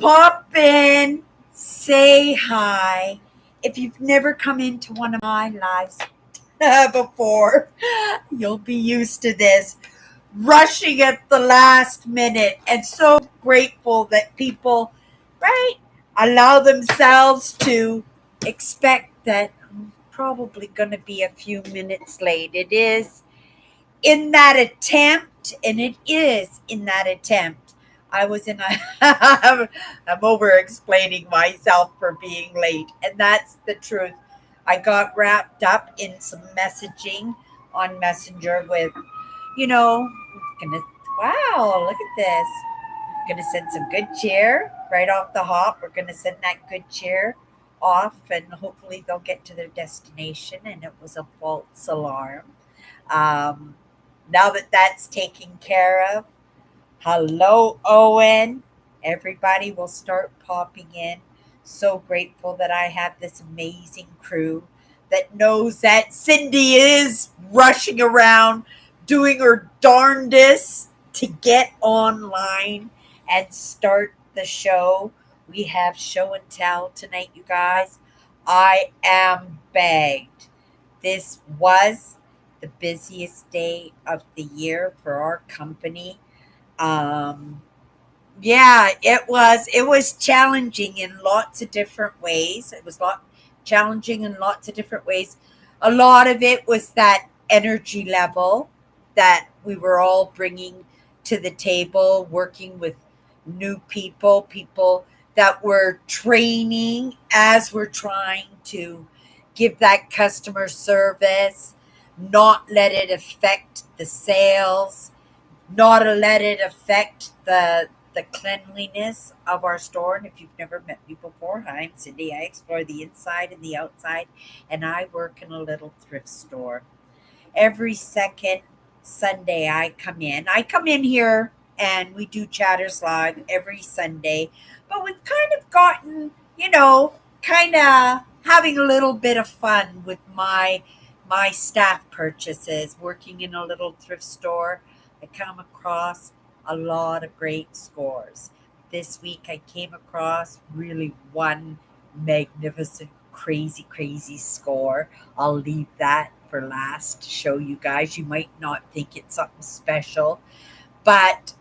Pop in, say hi. If you've never come into one of my lives before, you'll be used to this. Rushing at the last minute, and so grateful that people, right, allow themselves to expect that I'm probably going to be a few minutes late. It is in that attempt, and it is in that attempt. I was in a, I'm over explaining myself for being late, and that's the truth. I got wrapped up in some messaging on Messenger with, you know, gonna, wow, look at this. Gonna send some good cheer right off the hop. We're gonna send that good cheer off, and hopefully they'll get to their destination. And it was a false alarm. Um, Now that that's taken care of, hello, Owen. Everybody will start popping in. So grateful that I have this amazing crew that knows that Cindy is rushing around doing her darndest to get online and start the show. We have show and tell tonight, you guys. I am bagged. This was the busiest day of the year for our company. Um, yeah, it was. It was challenging in lots of different ways. It was challenging in lots of different ways. A lot of it was that energy level that we were all bringing to the table, working with new people, people that were training as we're trying to give that customer service, not let it affect the sales, not to let it affect the cleanliness of our store. And if you've never met me before, hi, I'm Cindy. I explore the inside and the outside, and I work in a little thrift store. Every second Sunday I come in here and we do Chatters Live every Sunday. But we've kind of gotten, kind of having a little bit of fun with my staff purchases, working in a little thrift store. I come across a lot of great scores. This week I came across really one magnificent, crazy, crazy score. I'll leave that for last to show you guys. You might not think it's something special, but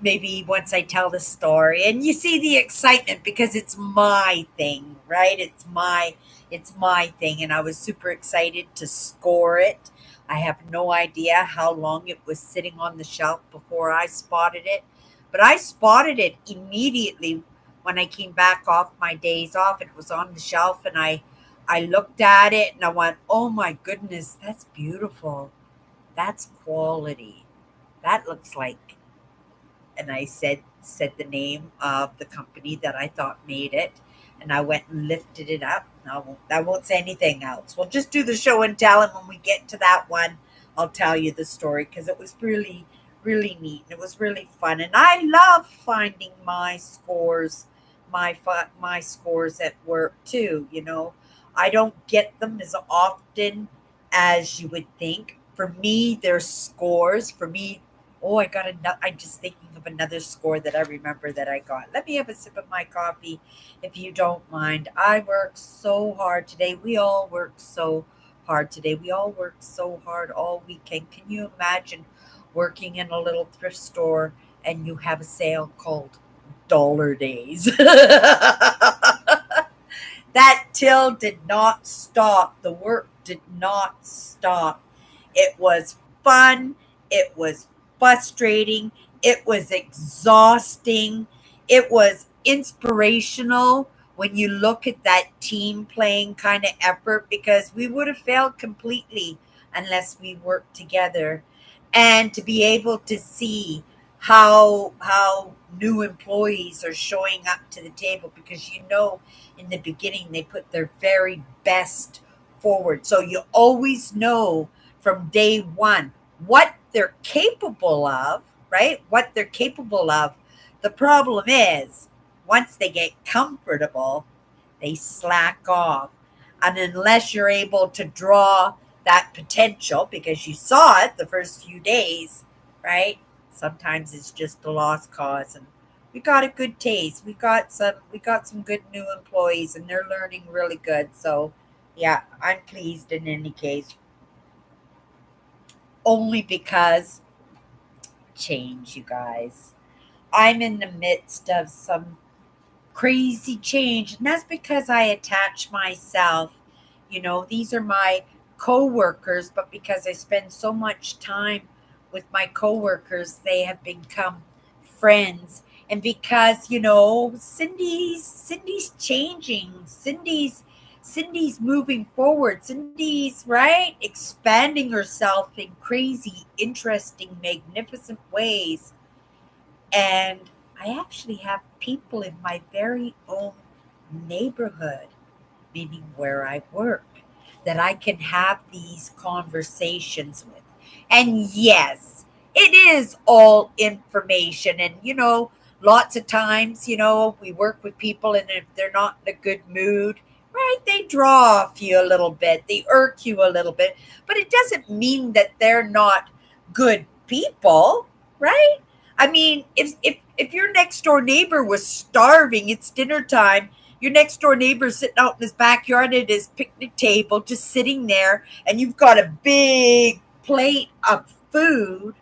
maybe once I tell the story and you see the excitement because it's my thing, right? It's my thing, and I was super excited to score it. I have no idea how long it was sitting on the shelf before I spotted it, but I spotted it immediately when I came back off my days off. It was on the shelf, and I looked at it and I went, "Oh my goodness, that's beautiful. That's quality. That looks like," and I said the name of the company that I thought made it, and I went and lifted it up. I won't say anything else. We'll just do the show and tell, and when we get to that one, I'll tell you the story because it was really, really neat. It was really fun, and I love finding my scores, my scores at work too. I don't get them as often as you would think. For me, they're scores. For me, oh, I got another. I'm just thinking of another score that I remember that I got. Let me have a sip of my coffee if you don't mind. I worked so hard today. We all worked so hard today. We all worked so hard all weekend. Can you imagine working in a little thrift store and you have a sale called Dollar Days? That till did not stop. The work did not stop. It was fun. It was frustrating. It was exhausting. It was inspirational when you look at that team playing kind of effort because we would have failed completely unless we worked together. And to be able to see how new employees are showing up to the table because in the beginning they put their very best forward. So you always know from day one what they're capable of, right? What they're capable of. The problem is once they get comfortable, they slack off. And unless you're able to draw that potential because you saw it the first few days, right? Sometimes it's just a lost cause. And we got a good taste. We got some good new employees, and they're learning really good. So yeah, I'm pleased in any case, only because change, you guys. I'm in the midst of some crazy change, and that's because I attach myself. These are my coworkers, but because I spend so much time with my coworkers, they have become friends. And because Cindy's changing, Cindy's moving forward, Cindy's right expanding herself in crazy, interesting, magnificent ways. And I actually have people in my very own neighborhood, meaning where I work, that I can have these conversations with. And yes, it is all information. And, lots of times, we work with people, and if they're not in a good mood, right, they draw off you a little bit, they irk you a little bit. But it doesn't mean that they're not good people, right? I mean, if your next door neighbor was starving, it's dinner time, your next door neighbor's sitting out in his backyard at his picnic table, just sitting there, and you've got a big plate of food,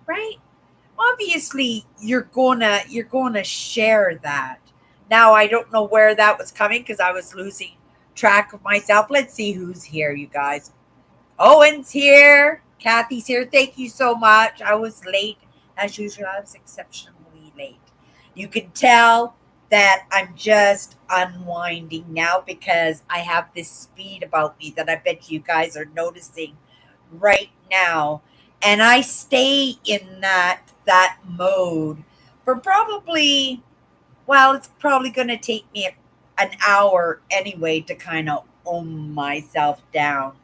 right? Obviously, you're gonna share that. Now, I don't know where that was coming because I was losing track of myself. Let's see who's here, you guys. Owen's here. Kathy's here. Thank you so much. I was late. As usual, I was exceptionally late. You can tell that I'm just unwinding now because I have this speed about me that I bet you guys are noticing right now. And I stay in that mode for probably, well, it's probably going to take me an hour anyway to kind of own myself down.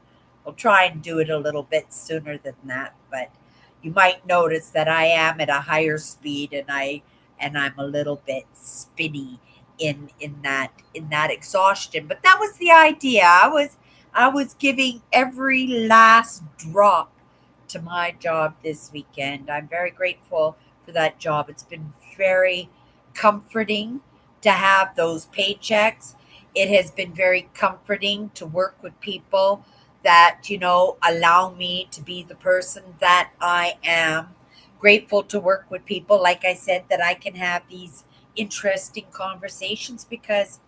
I'll try and do it a little bit sooner than that, but you might notice that I am at a higher speed, and I'm a little bit spinny in that exhaustion. But that was the idea. I was giving every last drop to my job this weekend. I'm very grateful for that job. It's been very comforting to have those paychecks. It has been very comforting to work with people that, allow me to be the person that I am. Grateful to work with people, like I said, that I can have these interesting conversations because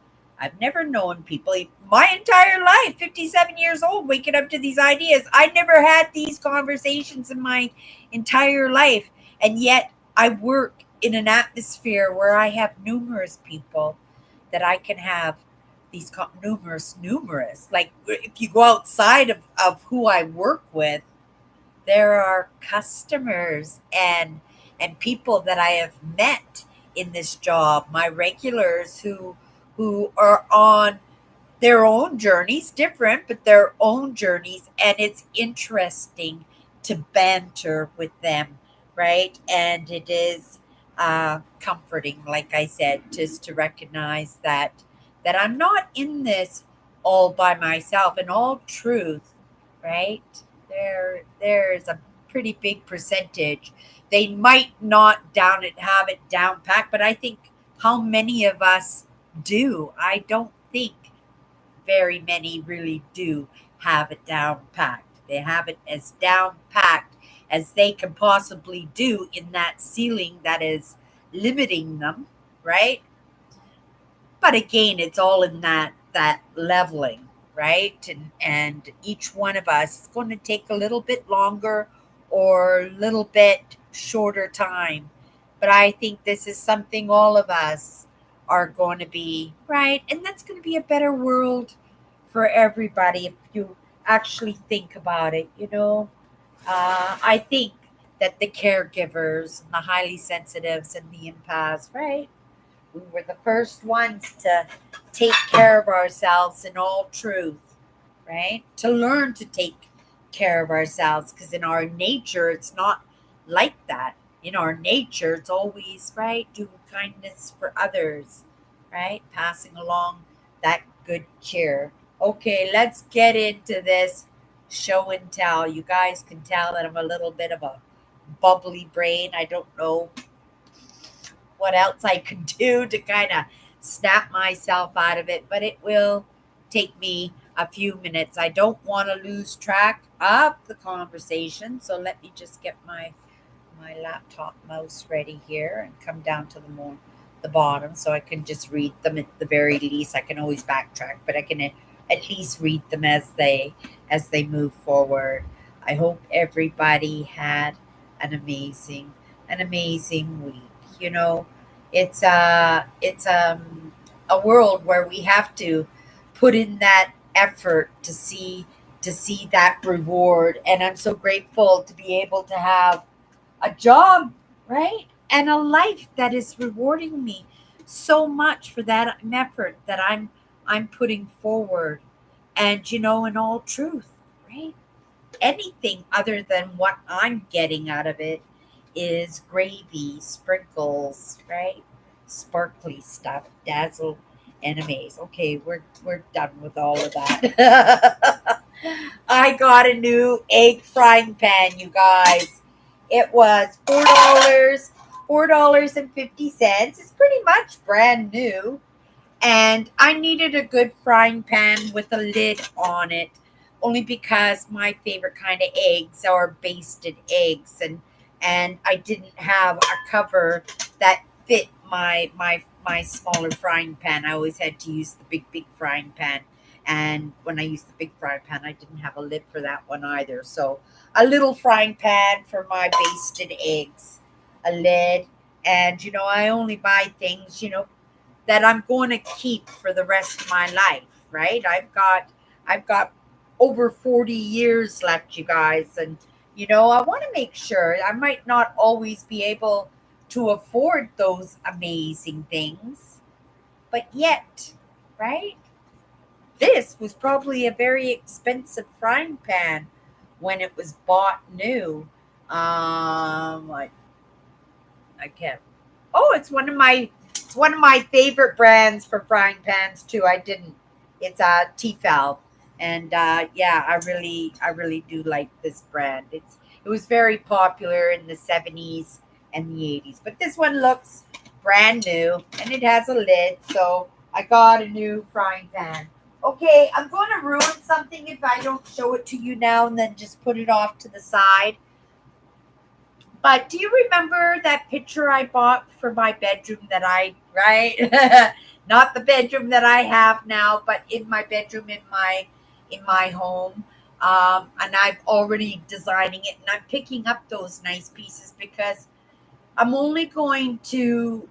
I've never known people my entire life, 57 years old, waking up to these ideas. I never had these conversations in my entire life. And yet I work in an atmosphere where I have numerous people that I can have these numerous. Like if you go outside of who I work with, there are customers and people that I have met in this job, my regulars who are on their own journeys, different, but their own journeys. And it's interesting to banter with them, right? And it is comforting, like I said, just to recognize that I'm not in this all by myself. In all truth, right? There's a pretty big percentage. They might not have it down packed, but I think how many of us do? I don't think very many really do have it down packed. They have it as down packed as they can possibly do in that ceiling that is limiting them, right? But again, it's all in that leveling, right? And each one of us is going to take a little bit longer or a little bit shorter time. But I think this is something all of us are going to be, right? And that's going to be a better world for everybody if you actually think about it. I think that the caregivers and the highly sensitives and the empaths, right? We were the first ones to take care of ourselves in all truth, right? To learn to take care of ourselves because in our nature, it's not like that. In our nature, it's always, right? Do kindness for others, right? Passing along that good cheer. Okay, let's get into this show and tell. You guys can tell that I'm a little bit of a bubbly brain. I don't know what else I could do to kind of snap myself out of it, but it will take me a few minutes. I don't want to lose track of the conversation, so let me just get my laptop mouse ready here and come down to the bottom so I can just read them at the very least. I can always backtrack, but I can at least read them as they move forward. I hope everybody had an amazing week. You know, it's a world where we have to put in that effort to see that reward, and I'm so grateful to be able to have a job, right? And a life that is rewarding me so much for that effort that I'm putting forward. And in all truth, right? Anything other than what I'm getting out of it is gravy, sprinkles, right? Sparkly stuff, dazzle and amaze. Okay, we're done with all of that. I got a new egg frying pan, you guys. It was $4.50. It's pretty much brand new. And I needed a good frying pan with a lid on it, only because my favorite kind of eggs are basted eggs, and I didn't have a cover that fit my smaller frying pan. I always had to use the big frying pan. And when I used the big frying pan, I didn't have a lid for that one either. So a little frying pan for my basted eggs, a lid, and I only buy things, that I'm going to keep for the rest of my life, right? I've got over 40 years left, you guys, and I want to make sure. I might not always be able to afford those amazing things, but yet, right? This was probably a very expensive frying pan when it was bought new. Like I can't. Oh, it's one of my favorite brands for frying pans too. I didn't. It's a Tefal, and yeah, I really do like this brand. It was very popular in the 70s and the 80s, but this one looks brand new and it has a lid, so I got a new frying pan. Okay, I'm going to ruin something if I don't show it to you now and then just put it off to the side. But do you remember that picture I bought for my bedroom right? Not the bedroom that I have now, but in my bedroom in my home. And I'm already designing it and I'm picking up those nice pieces because I'm only going to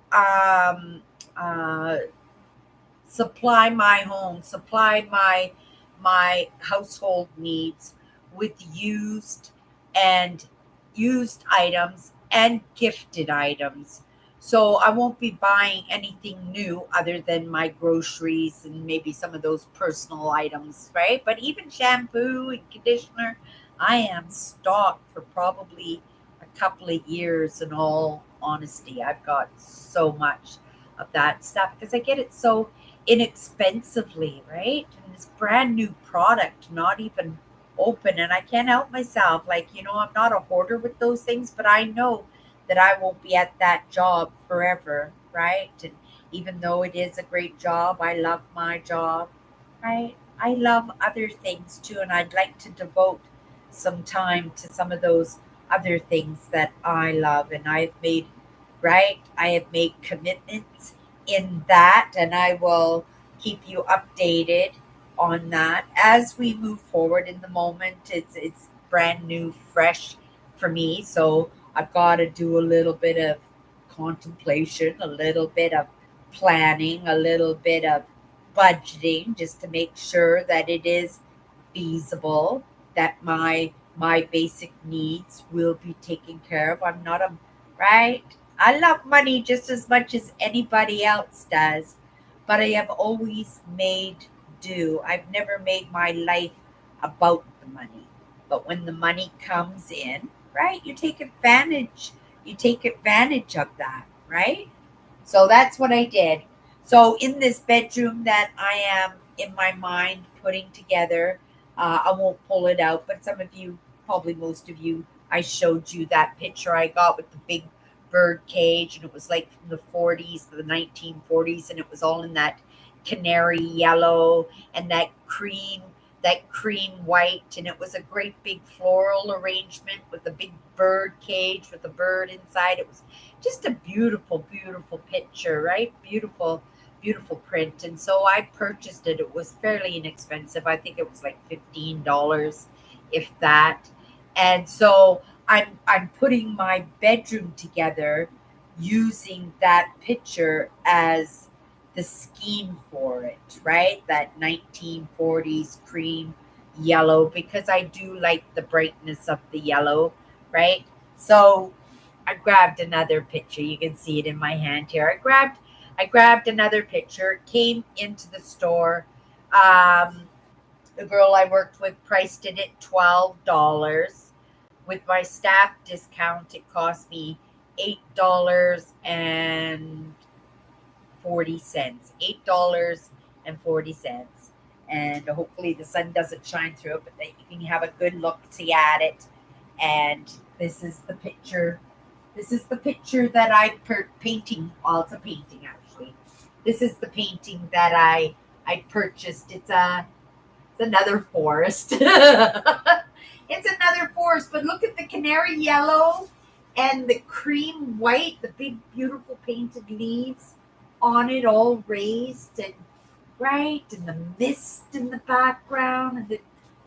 supply my household needs with and used items and gifted items. So I won't be buying anything new other than my groceries and maybe some of those personal items, right? But even shampoo and conditioner, I am stocked for probably a couple of years. In all honesty, I've got so much of that stuff because I get it so inexpensively, right? And this brand new product, not even open, and I can't help myself. Like, I'm not a hoarder with those things, but I know that I won't be at that job forever, right? And even though it is a great job, I love my job, right? I love other things too, and I'd like to devote some time to some of those other things that I love. And I have made commitments in that, and I will keep you updated on that as we move forward. In the moment, it's brand new, fresh for me, so I've got to do a little bit of contemplation, a little bit of planning, a little bit of budgeting, just to make sure that it is feasible, that my basic needs will be taken care of. I'm not a right. I love money just as much as anybody else does, but I have always made do. I've never made my life about the money. But when the money comes in, right, you take advantage. You take advantage of that, right? So that's what I did. So in this bedroom that I am in my mind putting together, I won't pull it out, but some of you, probably most of you, I showed you that picture I got with the big bird cage, and it was like from the 40s, the 1940s, and it was all in that canary yellow and that cream white, and it was a great big floral arrangement with a big bird cage with a bird inside. It was just a beautiful, beautiful picture, right? Beautiful, beautiful print. And so I purchased it. It was fairly inexpensive. I think it was like $15, if that. And so I'm putting my bedroom together using that picture as the scheme for it, right? That 1940s cream yellow, because I do like the brightness of the yellow, right? So I grabbed another picture. You can see it in my hand here. I grabbed another picture. It came into the store. Um, the girl I worked with priced it at $12. With my staff discount, it cost me $8.40. $8.40. And hopefully the sun doesn't shine through it, but that you can have a good look, see at it. And this is the picture. This is the picture that painting. Well, it's a painting actually. This is the painting that I purchased. It's another forest. It's another forest, but look at the canary yellow and the cream white, the big, beautiful painted leaves on it, all raised and right, and the mist in the background, and the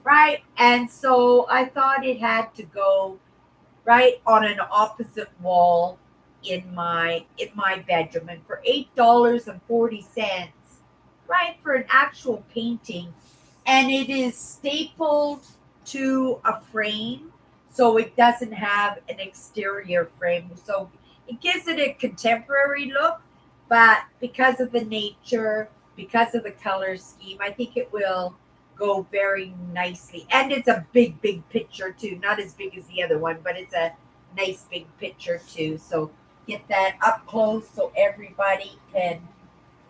right. And so I thought it had to go right on an opposite wall in my bedroom. And for $8.40, right, for an actual painting, and it is stapled to a frame, so it doesn't have an exterior frame. So it gives it a contemporary look, but because of the nature, because of the color scheme, I think it will go very nicely. And it's a big, big picture too. Not as big as the other one, but it's a nice big picture too. So get that up close so everybody can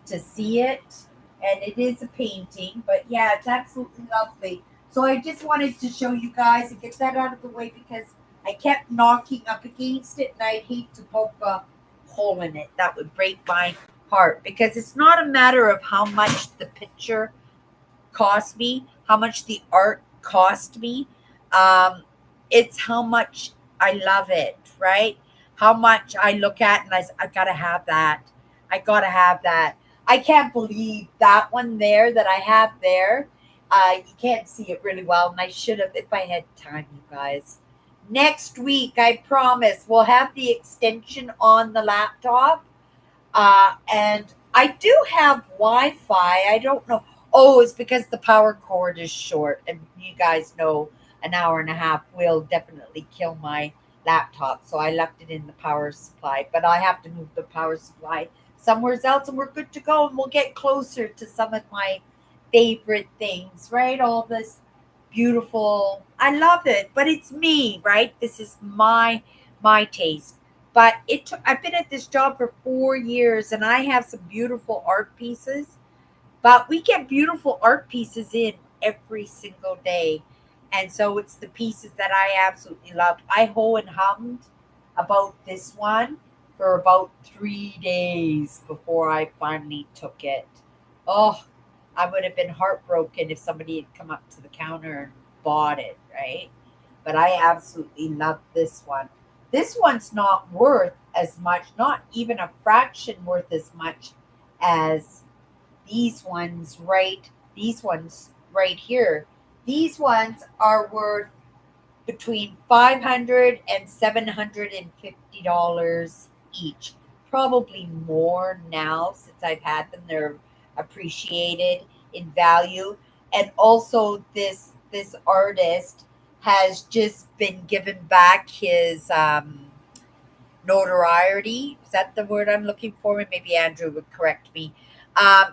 to see it. And it is a painting, but yeah, it's absolutely lovely. So I just wanted to show you guys and get that out of the way because I kept knocking up against it, and I'd hate to poke a hole in it. That would break my heart, because it's not a matter of how much the picture cost me, how much the art cost me. Um, it's how much I love it, right? How much I look at and I gotta have that. I gotta have that. I can't believe that one there that I have there. You can't see it really well, and I should have if I had time, you guys. Next week, I promise, we'll have the extension on the laptop, and I do have Wi-Fi. I don't know. Oh, it's because the power cord is short, and you guys know an hour and a half will definitely kill my laptop. So I left it in the power supply, but I have to move the power supply somewhere else, and we're good to go. And we'll get closer to some of my favorite things, right? All this beautiful. I love it, but it's me, right? This is my taste. But it took, I've been at this job for 4 years, and I have some beautiful art pieces, but we get beautiful art pieces in every single day. And so it's the pieces that I absolutely loved. I ho and hummed about this one for about 3 days before I finally took it. Oh, I would have been heartbroken if somebody had come up to the counter and bought it, right? But I absolutely love this one. This one's not worth as much, not even a fraction worth as much as these ones, right? These ones right here. These ones are worth between 500 and $750 each. Probably more now since I've had them. They're appreciated in value. And also this artist has just been given back his notoriety. Is that the word I'm looking for? Maybe Andrew would correct me.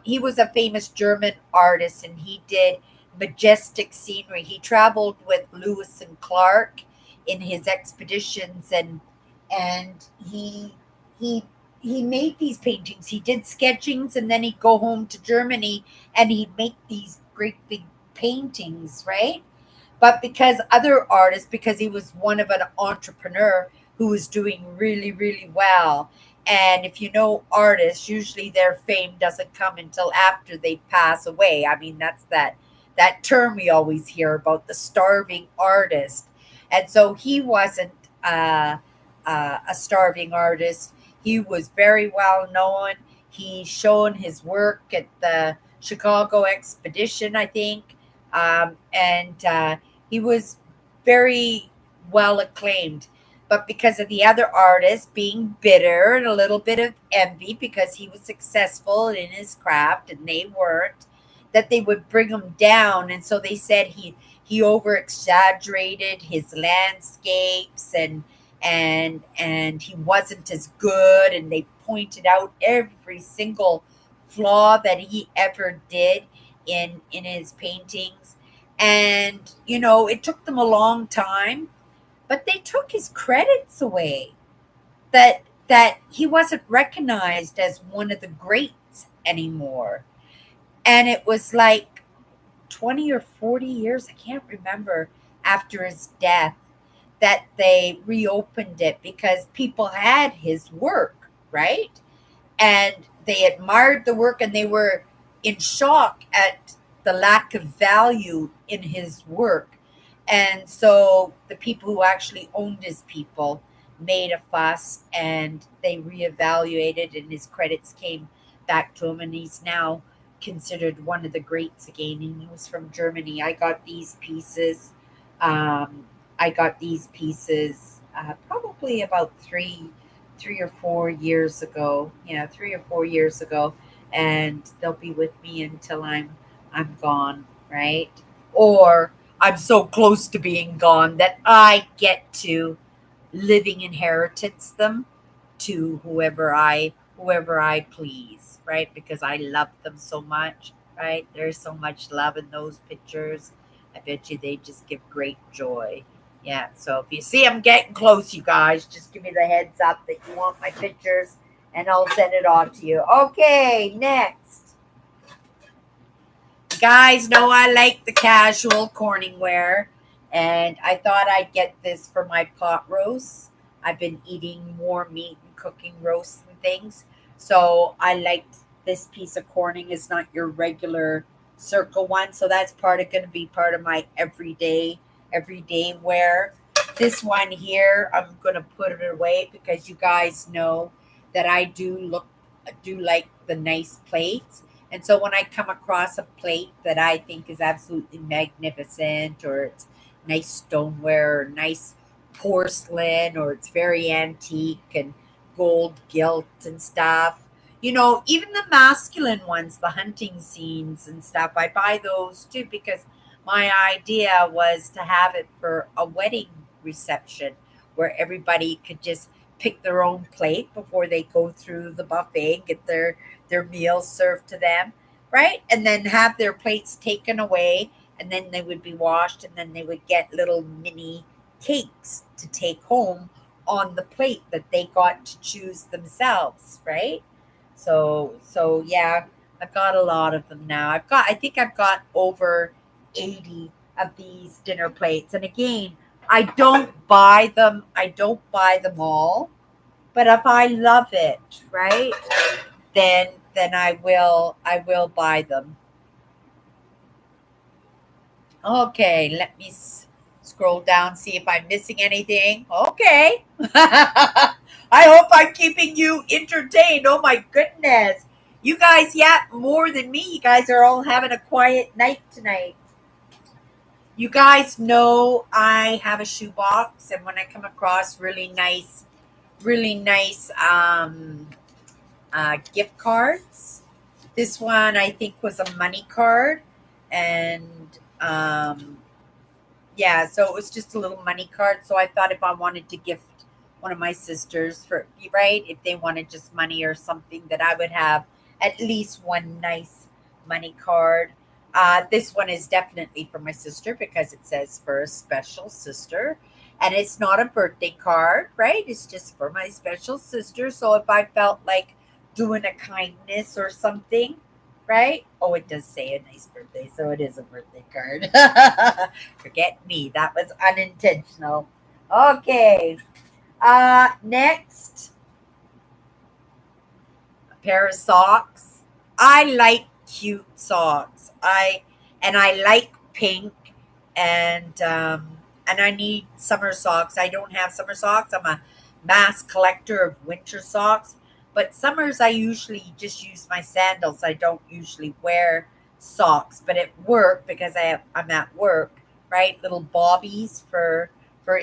He was a famous German artist, and he did majestic scenery. He traveled with Lewis and Clark in his expeditions, and he he made these paintings. He did sketchings, and then he'd go home to Germany and he'd make these great big paintings, right? But because other artists, because he was one of an entrepreneur who was doing really, really well. And if you know artists, usually their fame doesn't come until after they pass away. I mean, that's that term we always hear about, the starving artist. And so he wasn't uh, a starving artist. He was very well known. He shown his work at the Chicago expedition, I think, and he was very well acclaimed. But because of the other artists being bitter and a little bit of envy because he was successful in his craft and they weren't, that they would bring him down. And so they said he over exaggerated his landscapes, and he wasn't as good, and they pointed out every single flaw that he ever did in his paintings. And it took them a long time, but they took his credits away, that he wasn't recognized as one of the greats anymore. And it was like 20 or 40 years, I can't remember, after his death, that they reopened it because people had his work, right? And they admired the work, and they were in shock at the lack of value in his work. And so the people who actually owned his people made a fuss, and they reevaluated, and his credits came back to him, and he's now considered one of the greats again. And he was from Germany. Um, I got these pieces probably about three or 4 years ago. Yeah, 3 or 4 years ago, and they'll be with me until I'm gone, right? Or I'm so close to being gone that I get to living inheritance them to whoever I please, right? Because I love them so much, right? There's so much love in those pictures. I bet you they just give great joy. Yeah, so if you see I'm getting close, you guys, just give me the heads up that you want my pictures, and I'll send it off to you. Okay, next. Guys know I like the casual Corningware, and I thought I'd get this for my pot roasts. I've been eating more meat and cooking roasts and things, so I liked this piece of Corning. Is not your regular circle one, so that's going to be part of my everyday wear. This one here, I'm going to put it away because you guys know that I do like the nice plates. And so when I come across a plate that I think is absolutely magnificent, or it's nice stoneware, or nice porcelain, or it's very antique and gold gilt and stuff, even the masculine ones, the hunting scenes and stuff, I buy those too because my idea was to have it for a wedding reception where everybody could just pick their own plate before they go through the buffet and get their meals served to them, right? And then have their plates taken away, and then they would be washed, and then they would get little mini cakes to take home on the plate that they got to choose themselves, right? So yeah, I've got a lot of them now. I think I've got over 80 of these dinner plates. And again, I don't buy them all, but if I love it, right, then I will buy them. Okay, let me scroll down, see if I'm missing anything. Okay. I hope I'm keeping you entertained. Oh my goodness. You guys, yeah, more than me. You guys are all having a quiet night tonight. You guys know I have a shoebox, and when I come across really nice gift cards. This one I think was a money card, and yeah, so it was just a little money card. So I thought if I wanted to gift one of my sisters, for right, if they wanted just money or something, that I would have at least one nice money card. This one is definitely for my sister because it says for a special sister. And it's not a birthday card, right? It's just for my special sister. So if I felt like doing a kindness or something, right? Oh, it does say a nice birthday, so it is a birthday card. Forget me. That was unintentional. Okay. Next, a pair of socks. I like cute socks. I like pink, and and I need summer socks. I don't have summer socks. I'm a mass collector of winter socks. But summers I usually just use my sandals. I don't usually wear socks. But at work, because I'm at work, right? Little bobbies for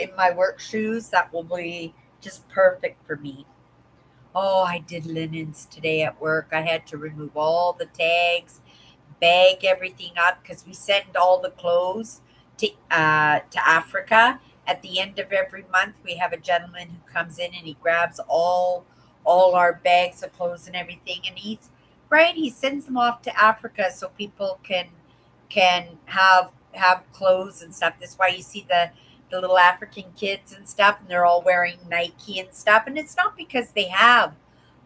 in my work shoes. That will be just perfect for me. Oh, I did linens today at work. I had to remove all the tags, bag everything up because we send all the clothes to Africa. At the end of every month, we have a gentleman who comes in and he grabs all our bags of clothes and everything, and he's right. He sends them off to Africa so people can have clothes and stuff. That's why you see the little African kids and stuff, and they're all wearing Nike and stuff. And it's not because they have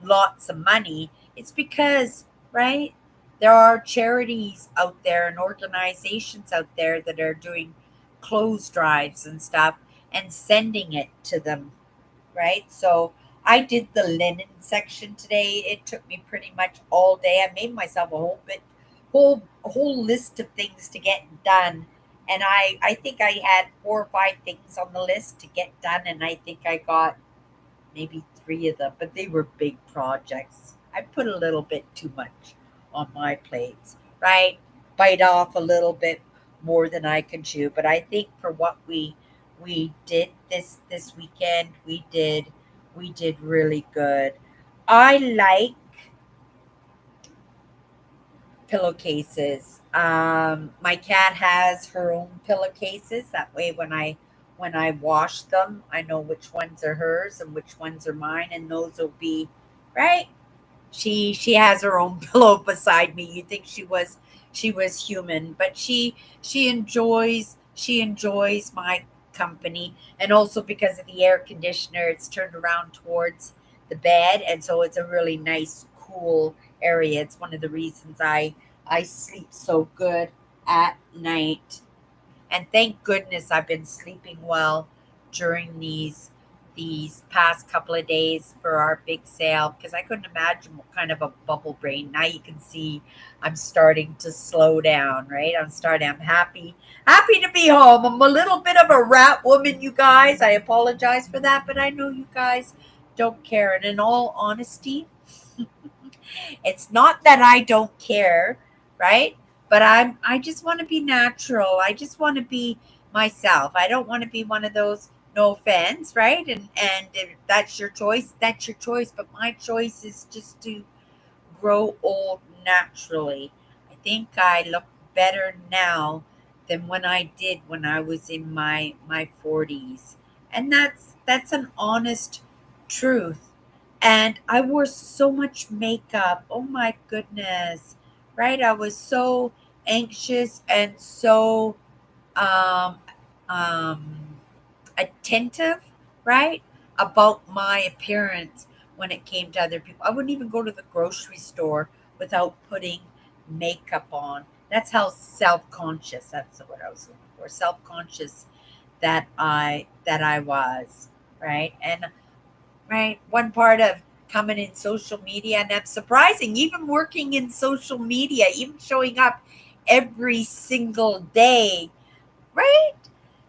lots of money. It's because, right, there are charities out there and organizations out there that are doing clothes drives and stuff and sending it to them, right? So I did the linen section today. It took me pretty much all day. I made myself a whole list of things to get done. And I think I had 4 or 5 things on the list to get done, and I think I got maybe 3 of them, but they were big projects. I put a little bit too much on my plates, right? Bite off a little bit more than I can chew. But I think for what we did this weekend, we did really good. I like pillowcases. My cat has her own pillowcases. That way, when I wash them, I know which ones are hers and which ones are mine, and those will be right. She has her own pillow beside me. You think she was human, but she enjoys my company, and also because of the air conditioner, it's turned around towards the bed, and so it's a really nice, cool area. It's one of the reasons I sleep so good at night, and thank goodness I've been sleeping well during these past couple of days for our big sale because I couldn't imagine what kind of a bubble brain. Now you can see I'm starting to slow down, right? I'm happy to be home. I'm a little bit of a rat woman, you guys. I apologize for that, but I know you guys don't care. And in all honesty, it's not that I don't care, right? But I just want to be natural. I just want to be myself. I don't want to be one of those, no offense, right? And if that's your choice, that's your choice. But my choice is just to grow old naturally. I think I look better now than when I did when I was in my 40s. And that's an honest truth. And I wore so much makeup. Oh my goodness. Right? I was so anxious and so um um attentive, right, about my appearance when it came to other people. I wouldn't even go to the grocery store without putting makeup on. That's how self-conscious. That's what I was looking for. Self-conscious that I was, right? And right, one part of coming in social media, and that's surprising, even working in social media, even showing up every single day, right?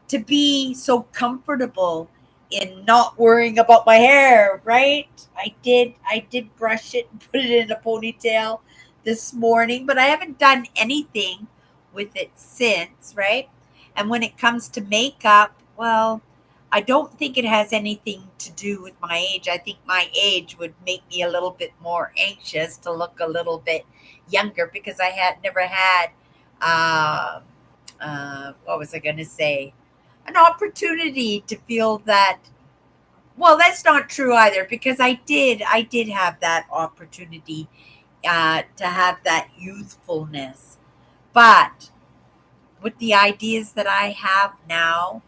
To be so comfortable in not worrying about my hair, right? I did brush it and put it in a ponytail this morning, but I haven't done anything with it since, right? And when it comes to makeup, well, I don't think it has anything to do with my age. I think my age would make me a little bit more anxious to look a little bit younger because I had never had um what was I going to say? An opportunity to feel that. Well, that's not true either because I did have that opportunity to have that youthfulness. But with the ideas that I have now,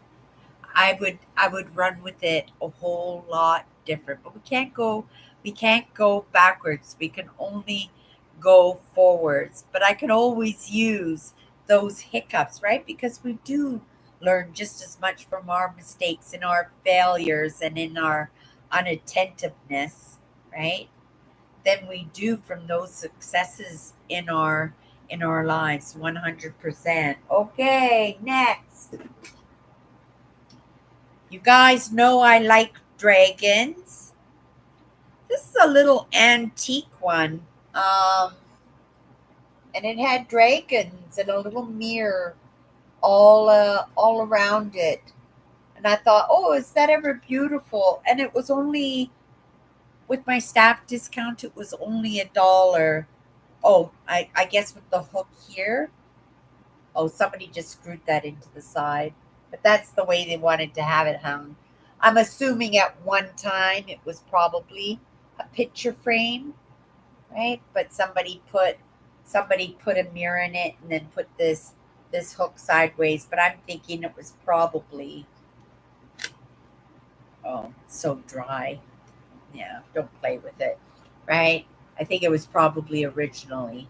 I would run with it a whole lot different. But we can't go backwards. We can only go forwards. But I can always use those hiccups, right? Because we do learn just as much from our mistakes and our failures and in our unattentiveness, right? Than we do from those successes in our lives. 100%. Okay, next. You guys know I like dragons. This is a little antique one. Um, and it had dragons and a little mirror all around it. And I thought, oh, is that ever beautiful? And it was only with my staff discount, it was only $1. Oh, I guess with the hook here. Oh, somebody just screwed that into the side. But that's the way they wanted to have it hung. I'm assuming at one time it was probably a picture frame, right? But somebody put a mirror in it and then put this hook sideways. But I'm thinking it was probably, oh, so dry. Yeah, don't play with it, right? I think it was probably originally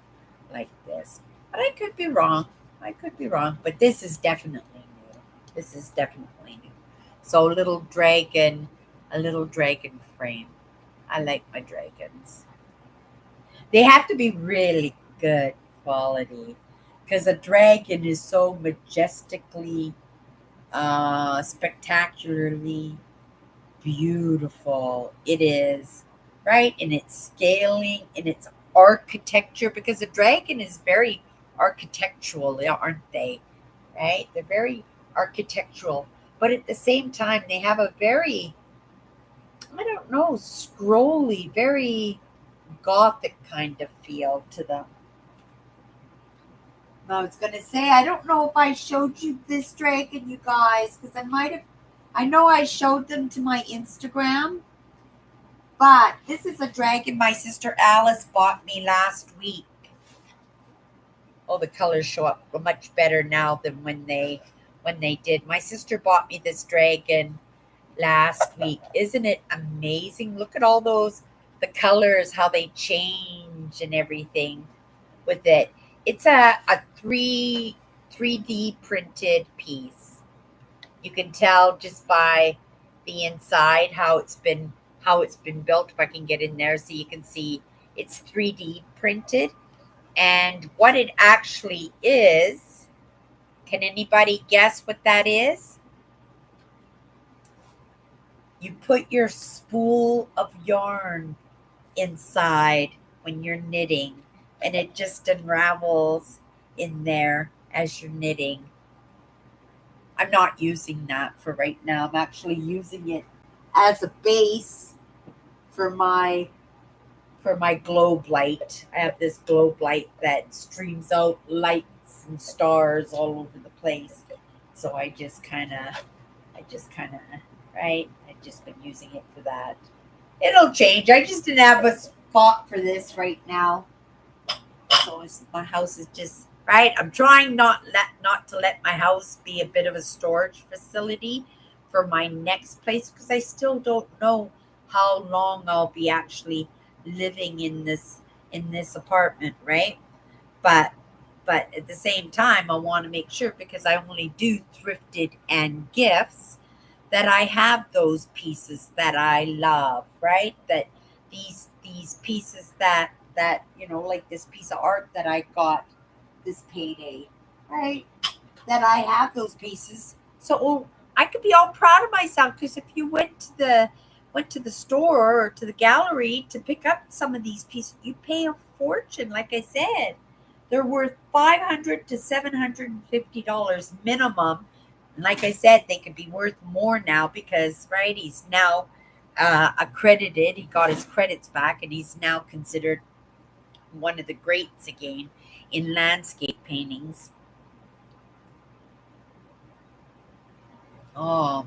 like this, but I could be wrong. I could be wrong, but this is definitely new. This is definitely new. So a little dragon frame. I like my dragons. They have to be really good quality because a dragon is so majestically, spectacularly beautiful it is, right? In its scaling, in its architecture, because a dragon is very architectural, aren't they? Right? They're very architectural, but at the same time, they have a very, I don't know, scrolly, very gothic kind of feel to them. I was going to say, I don't know if I showed you this dragon, you guys, because I might have, I know I showed them to my Instagram. But this is a dragon my sister Alice bought me last week. Oh, the colors show up much better now than when they did. My sister bought me this dragon last week. Isn't it amazing? Look at all those the colors, how they change and everything with it. It's a 3D printed piece. You can tell just by the inside how it's been built. If I can get in there so you can see it's 3D printed. And what it actually is, can anybody guess what that is? You put your spool of yarn inside when you're knitting, and it just unravels in there as you're knitting. I'm not using that for right now. I'm actually using it as a base for my globe light. I have this globe light that streams out lights and stars all over the place. So I just kind of, right? I've just been using it for that. It'll change. I just didn't have a spot for this right now. So my house is just right. I'm trying not to let my house be a bit of a storage facility for my next place because I still don't know how long I'll be actually living in this apartment, right? But at the same time, I want to make sure because I only do thrifted and gifts that I have those pieces that I love, right? That these pieces that like this piece of art that I got this payday, right? That I have those pieces, so I could be all proud of myself because if you went to the store or to the gallery to pick up some of these pieces, you pay a fortune. Like I said, they're worth $500 to $750 minimum. And like I said, they could be worth more now because right, he's now accredited. He got his credits back, and he's now considered one of the greats again in landscape paintings. Oh,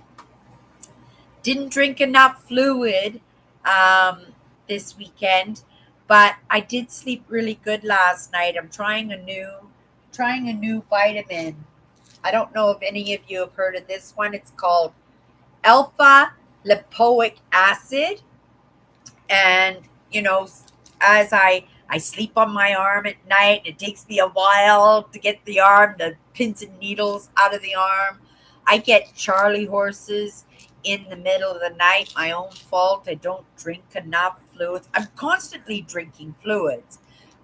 didn't drink enough fluid um, this weekend, but I did sleep really good last night. I'm trying a new vitamin. I don't know if any of you have heard of this one. It's called alpha lipoic acid. And as I sleep on my arm at night, it takes me a while to get the pins and needles out of the arm. I get Charlie horses in the middle of the night. My own fault. I don't drink enough fluids. I'm constantly drinking fluids,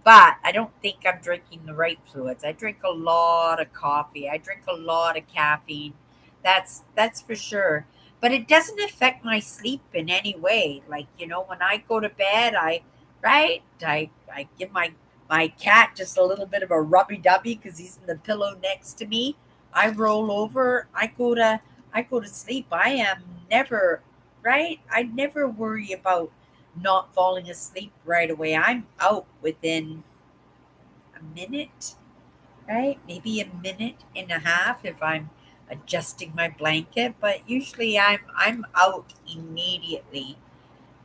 but I don't think I'm drinking the right fluids. I drink a lot of coffee. I drink a lot of caffeine. That's for sure. But it doesn't affect my sleep in any way. Like, when I go to bed, I give my cat just a little bit of a rubby dubby because he's in the pillow next to me. I roll over. I go to sleep. I am never right. I never worry about not falling asleep right away. I'm out within a minute, right? Maybe a minute and a half if I'm adjusting my blanket, but usually I'm out immediately.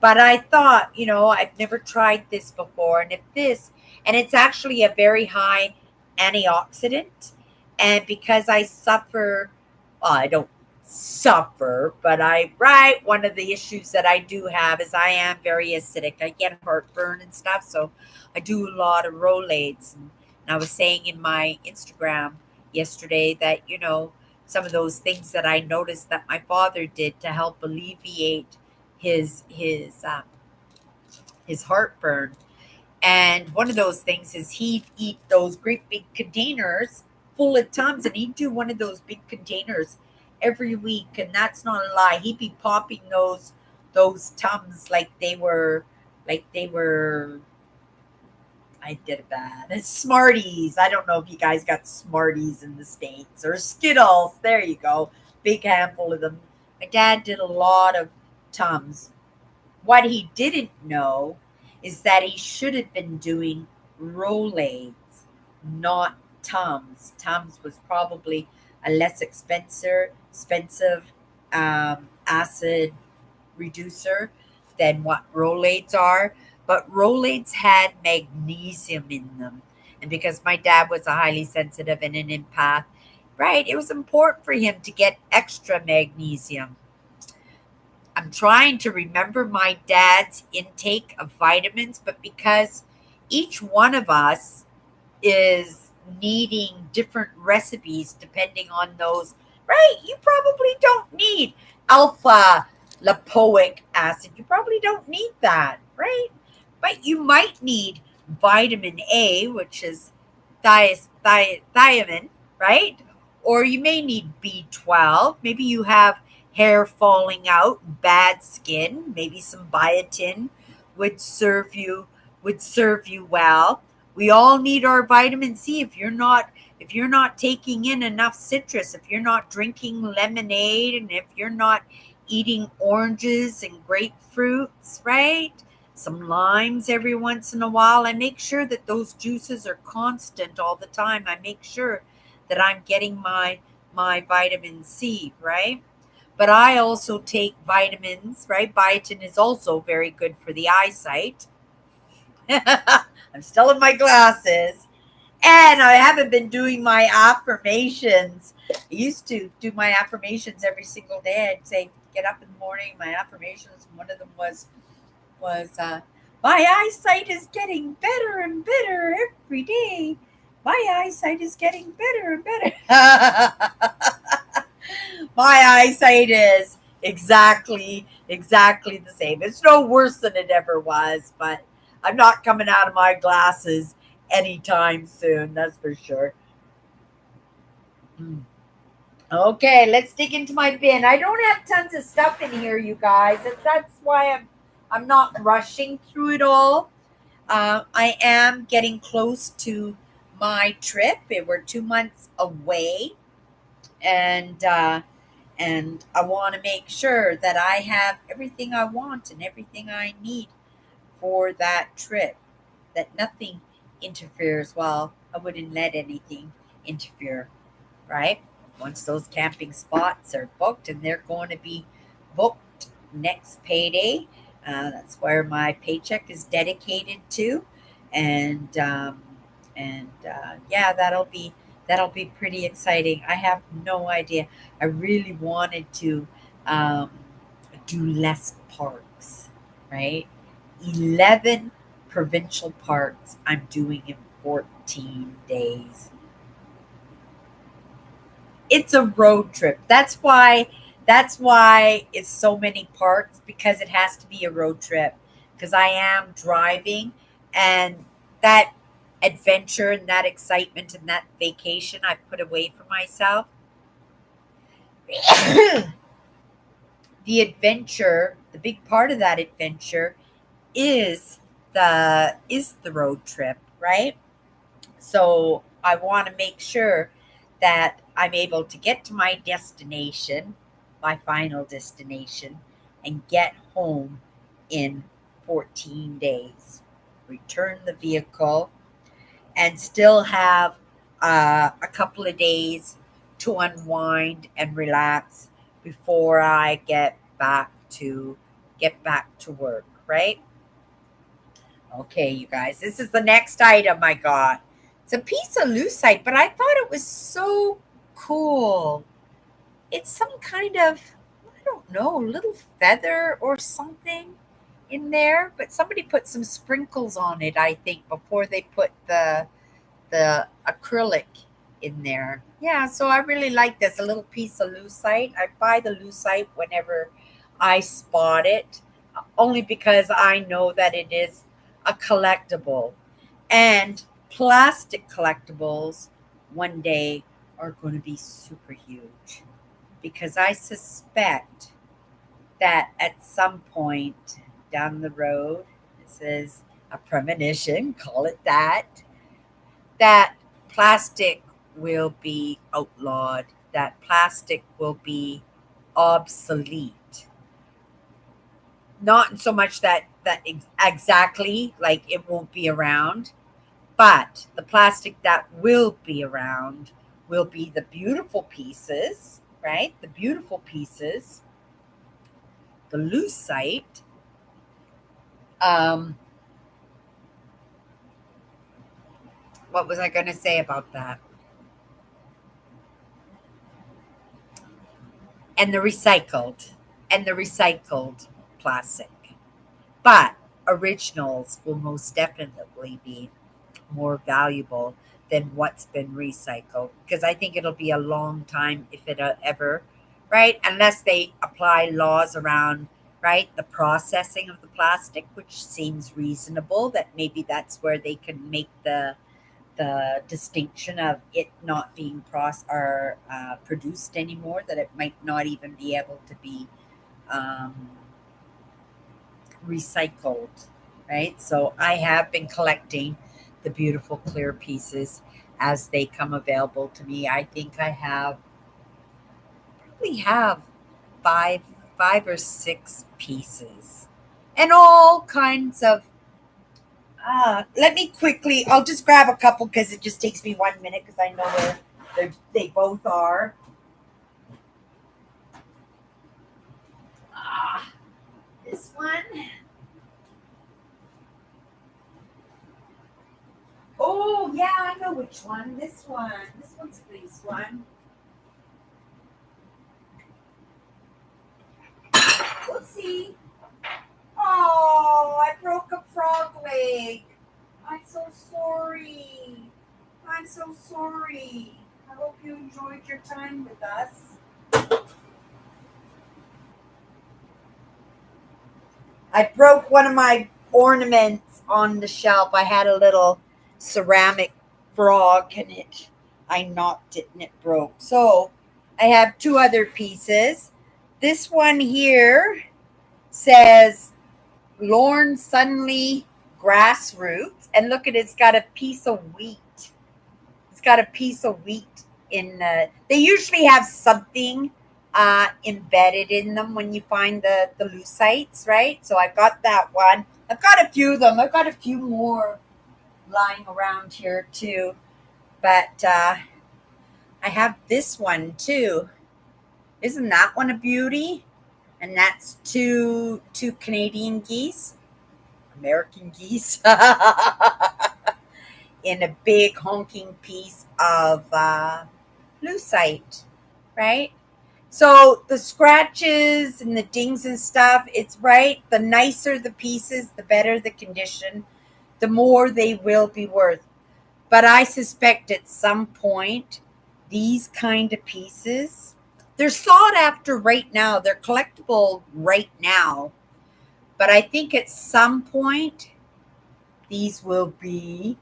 But I thought, I've never tried this before. And it's actually a very high antioxidant. And because I suffer, well, I don't suffer, but right, one of the issues that I do have is I am very acidic. I get heartburn and stuff. So I do a lot of Rolaids. And I was saying in my Instagram yesterday that, some of those things that I noticed that my father did to help alleviate his his um, his heartburn. And one of those things is he'd eat those great big containers full of Tums, and he'd do one of those big containers every week. And that's not a lie. He'd be popping those Tums like they were. I did it bad. It's Smarties. I don't know if you guys got Smarties in the States or Skittles. There you go. Big handful of them. My dad did a lot of Tums. What he didn't know is that he should have been doing Rolaids, not Tums. Tums was probably a less expensive acid reducer than what Rolaids are. But Rolaids had magnesium in them. And because my dad was a highly sensitive and an empath, right, it was important for him to get extra magnesium. I'm trying to remember my dad's intake of vitamins, but because each one of us is needing different recipes depending on those, right? You probably don't need alpha lipoic acid. You probably don't need that, right? But you might need vitamin A, which is thiamine, right? Or you may need B12. Maybe you have hair falling out, bad skin, maybe some biotin would serve you would serve you well. We all need our vitamin C. If you're not taking in enough citrus, if you're not drinking lemonade, and if you're not eating oranges and grapefruits, right? Some limes every once in a while. I make sure that those juices are constant all the time. I make sure that I'm getting my vitamin C, right? But I also take vitamins, right? Biotin is also very good for the eyesight. I'm still in my glasses. And I haven't been doing my affirmations. I used to do my affirmations every single day. I'd say, get up in the morning, my affirmations. One of them was my eyesight is getting better and better every day. My eyesight is getting better and better. My eyesight is exactly the same. It's no worse than it ever was, but I'm not coming out of my glasses anytime soon, that's for sure. Mm. Okay, let's dig into my bin. I don't have tons of stuff in here, you guys. That's why I'm not rushing through it all. I am getting close to my trip. We're 2 months away, and I want to make sure that I have everything I want and everything I need for that trip. That nothing interferes. Well, I wouldn't let anything interfere, right? Once those camping spots are booked, and they're going to be booked next payday, that's where my paycheck is dedicated to, and yeah, that'll be pretty exciting. I have no idea. I really wanted to um, do less parks, right? 11 provincial parks I'm doing in 14 days. It's a road trip. That's why it's so many parts, because it has to be a road trip, because I am driving, and that adventure and that excitement and that vacation I put away for myself. The adventure, the big part of that adventure is the road trip, right? So I want to make sure that I'm able to get to my destination, my final destination, and get home in 14 days. Return the vehicle and still have a couple of days to unwind and relax before I get back to work, right? Okay, you guys, this is the next item I got. It's a piece of lucite, but I thought it was so cool. It's some kind of, I don't know, little feather or something in there, but somebody put some sprinkles on it, I think, before they put the acrylic in there. Yeah, so I really like this, a little piece of lucite. I buy the lucite whenever I spot it, only because I know that it is a collectible. And plastic collectibles one day are going to be super huge, because I suspect that at some point down the road, this is a premonition, call it that plastic will be outlawed, that plastic will be obsolete. Not so much exactly like it won't be around, but the plastic that will be around will be the beautiful pieces, right? The beautiful pieces, the lucite. Um, what was I going to say about that? And the recycled plastic. But originals will most definitely be more valuable than what's been recycled, because I think it'll be a long time if it ever, right? Unless they apply laws around, right, the processing of the plastic, which seems reasonable, that maybe that's where they can make the distinction of it not being produced anymore, that it might not even be able to be um, recycled, right? So I have been collecting the beautiful clear pieces as they come available to me. I think I probably have five, 5 or 6 pieces, and all kinds of. Let me quickly. I'll just grab a couple because it just takes me 1 minute, because I know where they both are. Ah, this one. Oh yeah, I know which one. This one. This one's a nice one. Oopsie. Oh, I broke a frog leg. I'm so sorry. I'm so sorry. I hope you enjoyed your time with us. I broke one of my ornaments on the shelf. I had a little ceramic frog, and I knocked it and it broke. So I have 2 other pieces. This one here says Lorne Sunley Grassroots. And look at it, it's got a piece of wheat. It's got a piece of wheat in the. They usually have something embedded in them when you find the lucites, right? So I've got that one. I've got a few of them. I've got a few more lying around here too. But I have this one too. Isn't that one a beauty? And that's two Canadian geese, American geese, in a big honking piece of lucite, right? So the scratches and the dings and stuff, it's right. The nicer the pieces, the better the condition, the more they will be worth. But I suspect at some point these kind of pieces, they're sought after right now. They're collectible right now. But I think at some point, these will be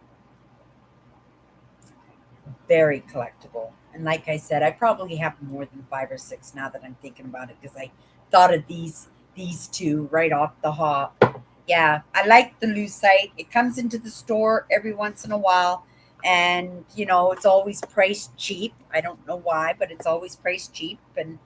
very collectible. And like I said, I probably have more than 5 or 6 now that I'm thinking about it because I thought of these two right off the hop. Yeah, I like the lucite. It comes into the store every once in a while, and it's always priced cheap. I don't know why, but it's always priced cheap, and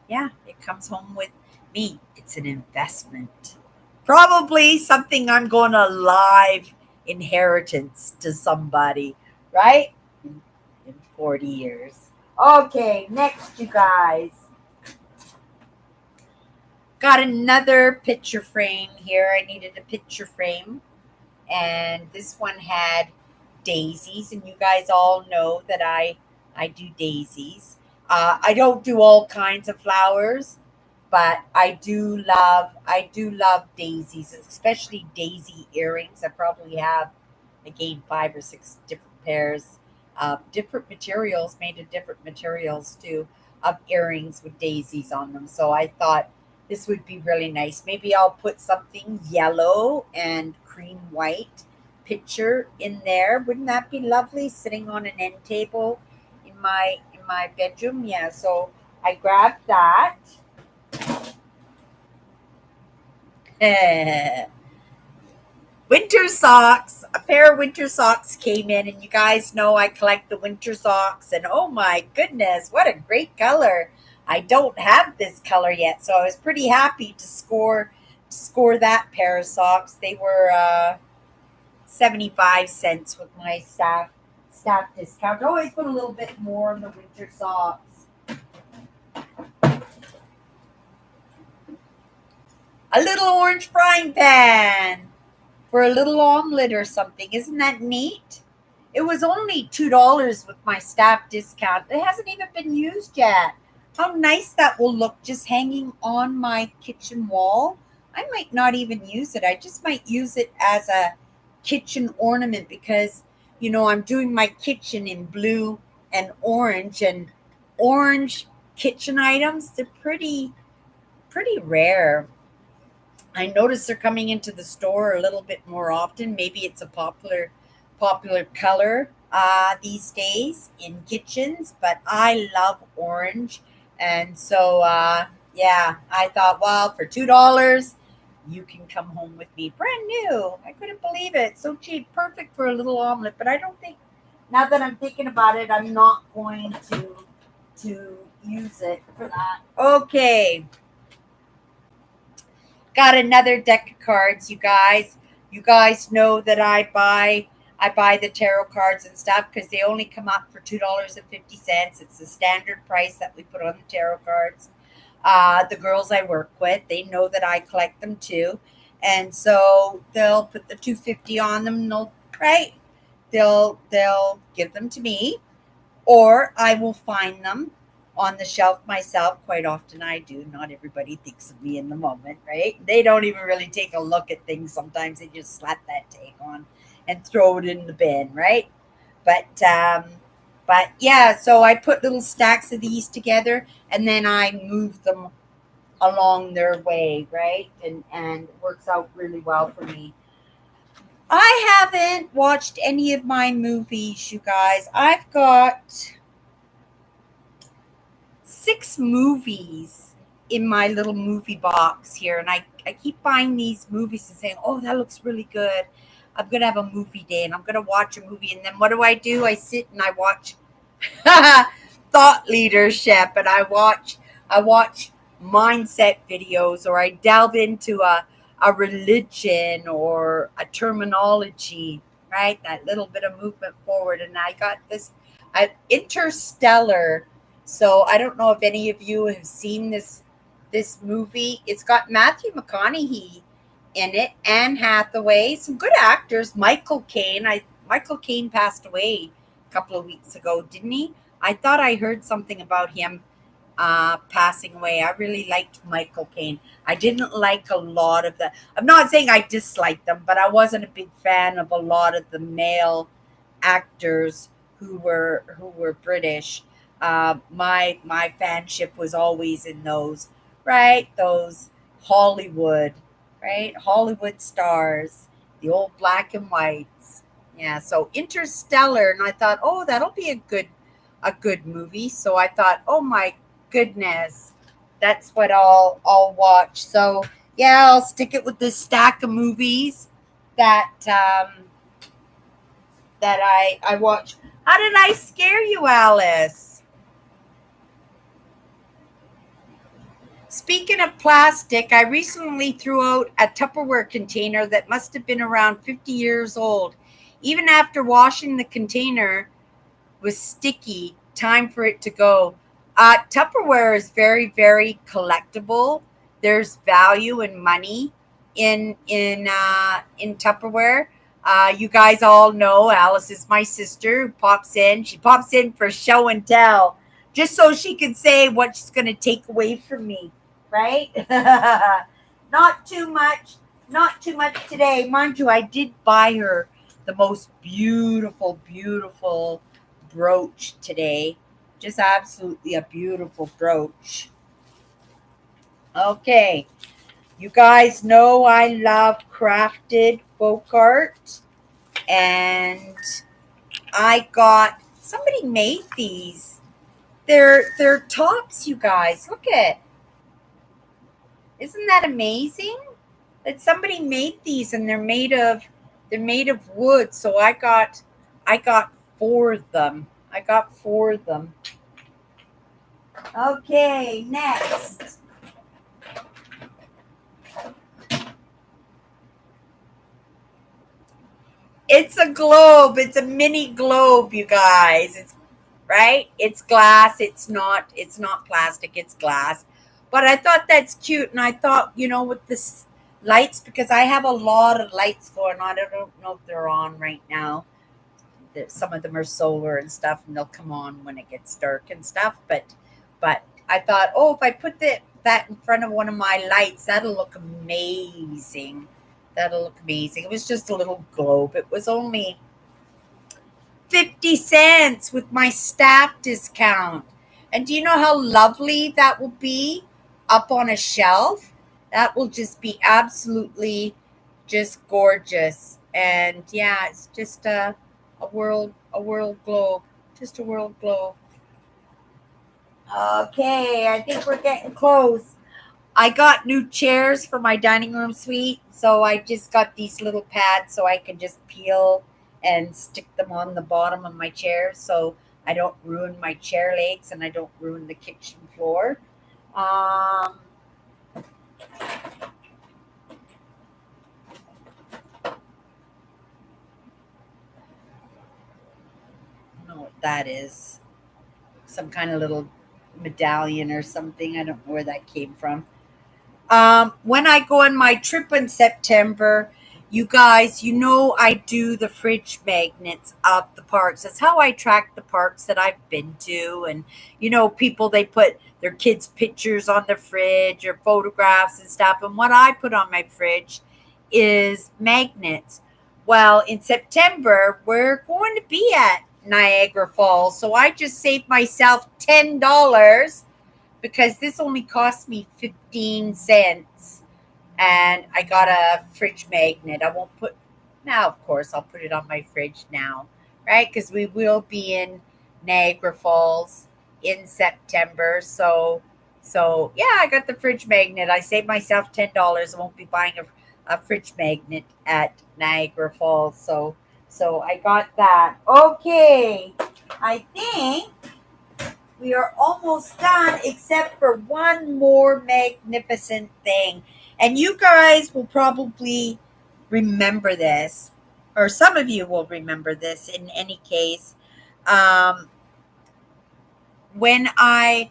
yeah, it comes home with me. It's an investment. Probably something I'm going to live inheritance to somebody, right? In 40 years. Okay, next, you guys. Got another picture frame here. I needed a picture frame, and this one had daisies, and you guys all know that I do daisies. I don't do all kinds of flowers, but I do love daisies, especially daisy earrings. I probably have again 5 or 6 different pairs of different materials, made of different materials too, of earrings with daisies on them. So I thought this would be really nice. Maybe I'll put something yellow and cream white picture in there. Wouldn't that be lovely, sitting on an end table in my bedroom? Yeah, so I grabbed that. Winter socks. A pair of winter socks came in, and you guys know I collect the winter socks. And oh my goodness, what a great color! I don't have this color yet, so I was pretty happy to score that pair of socks. They were 75 cents with my staff discount. I always put a little bit more on the winter socks. A little orange frying pan for a little omelet or something. Isn't that neat? It was only $2 with my staff discount. It hasn't even been used yet. How nice that will look just hanging on my kitchen wall. I might not even use it. I just might use it as a kitchen ornament because, I'm doing my kitchen in blue and orange kitchen items. They're pretty rare. I notice they're coming into the store a little bit more often. Maybe it's a popular color these days in kitchens, but I love orange, and so yeah, I thought, well, for $2, you can come home with me, brand new. I couldn't believe it, so cheap, perfect for a little omelet. But I don't think, now that I'm thinking about it, I'm not going to use it for that. Okay. Got another deck of cards, you guys. You guys know that I buy the tarot cards and stuff because they only come up for $2.50. It's the standard price that we put on the tarot cards. The girls I work with, they know that I collect them too, and so they'll put the 250 on them. And they'll give them to me, or I will find them on the shelf myself. Quite often I do. Not everybody thinks of me in the moment, right? They don't even really take a look at things. Sometimes they just slap that tag on and throw it in the bin, right? But yeah, so I put little stacks of these together, and then I move them along their way, right? And it works out really well for me. I haven't watched any of my movies, you guys. I've got 6 movies in my little movie box here, and I keep buying these movies and saying, oh, that looks really good. I'm gonna have a movie day and I'm gonna watch a movie, and then what do? I sit and I watch thought leadership, and I watch mindset videos, or I delve into a religion or a terminology, right? That little bit of movement forward. And I got this Interstellar. So I don't know if any of you have seen this movie. It's got Matthew McConaughey in it, Anne Hathaway, some good actors. Michael Caine passed away a couple of weeks ago, didn't he? I thought I heard something about him passing away. I really liked Michael Caine. I didn't like a lot of the. I'm not saying I disliked them, but I wasn't a big fan of a lot of the male actors who were British. My fanship was always in those, right? Those Hollywood, right? Hollywood stars, the old black and whites. Yeah, so Interstellar, and I thought, oh, that'll be a good movie. So I thought, oh my goodness, that's what I'll watch. So yeah, I'll stick it with this stack of movies that that I watch. How did I scare you, Alice? Speaking of plastic, I recently threw out a Tupperware container that must have been around 50 years old. Even after washing the container was sticky, time for it to go. Tupperware is very, very collectible. There's value and money in Tupperware. You guys all know Alice is my sister who pops in. She pops in for show and tell, just so she can say what she's going to take away from me, right? Not too much, not too much today, mind you. I did buy her the most beautiful, beautiful brooch today. Just absolutely a beautiful brooch. Okay, you guys know I love crafted folk art, and I got somebody made these. They're tops, you guys. Look at, isn't that amazing? That somebody made these, and they're made of wood. So I got four of them. I got four of them. Okay, next. It's a globe. It's a mini globe, you guys. It's right. It's glass. It's not plastic. It's glass. But I thought that's cute, and I thought, with this lights, because I have a lot of lights going on. I don't know if they're on right now. Some of them are solar and stuff, and they'll come on when it gets dark and stuff. But I thought, oh, if I put that in front of one of my lights, that'll look amazing. That'll look amazing. It was just a little globe. It was only 50 cents with my staff discount. And do you know how lovely that will be up on a shelf? That will just be absolutely just gorgeous. And yeah, it's just a world globe. Just a world globe. Okay, I think we're getting close. I got new chairs for my dining room suite, so I just got these little pads so I can just peel and stick them on the bottom of my chair so I don't ruin my chair legs and I don't ruin the kitchen floor. Um, I don't know what that is. Some kind of little medallion or something. I don't know where that came from. When I go on my trip in September, you guys, I do the fridge magnets of the parks. That's how I track the parks that I've been to. And, people, they put their kids' pictures on the fridge or photographs and stuff. And what I put on my fridge is magnets. Well, in September, we're going to be at Niagara Falls. So I just saved myself $10 because this only cost me 15 cents, and I got a fridge magnet. I won't put now, of course, I'll put it on my fridge now, right? Because we will be in Niagara Falls in September. So yeah, I got the fridge magnet. I saved myself $10. I won't be buying a fridge magnet at Niagara Falls. So I got that. Okay, I think we are almost done, except for one more magnificent thing. And you guys will probably remember this, or some of you will remember this in any case. Um, when I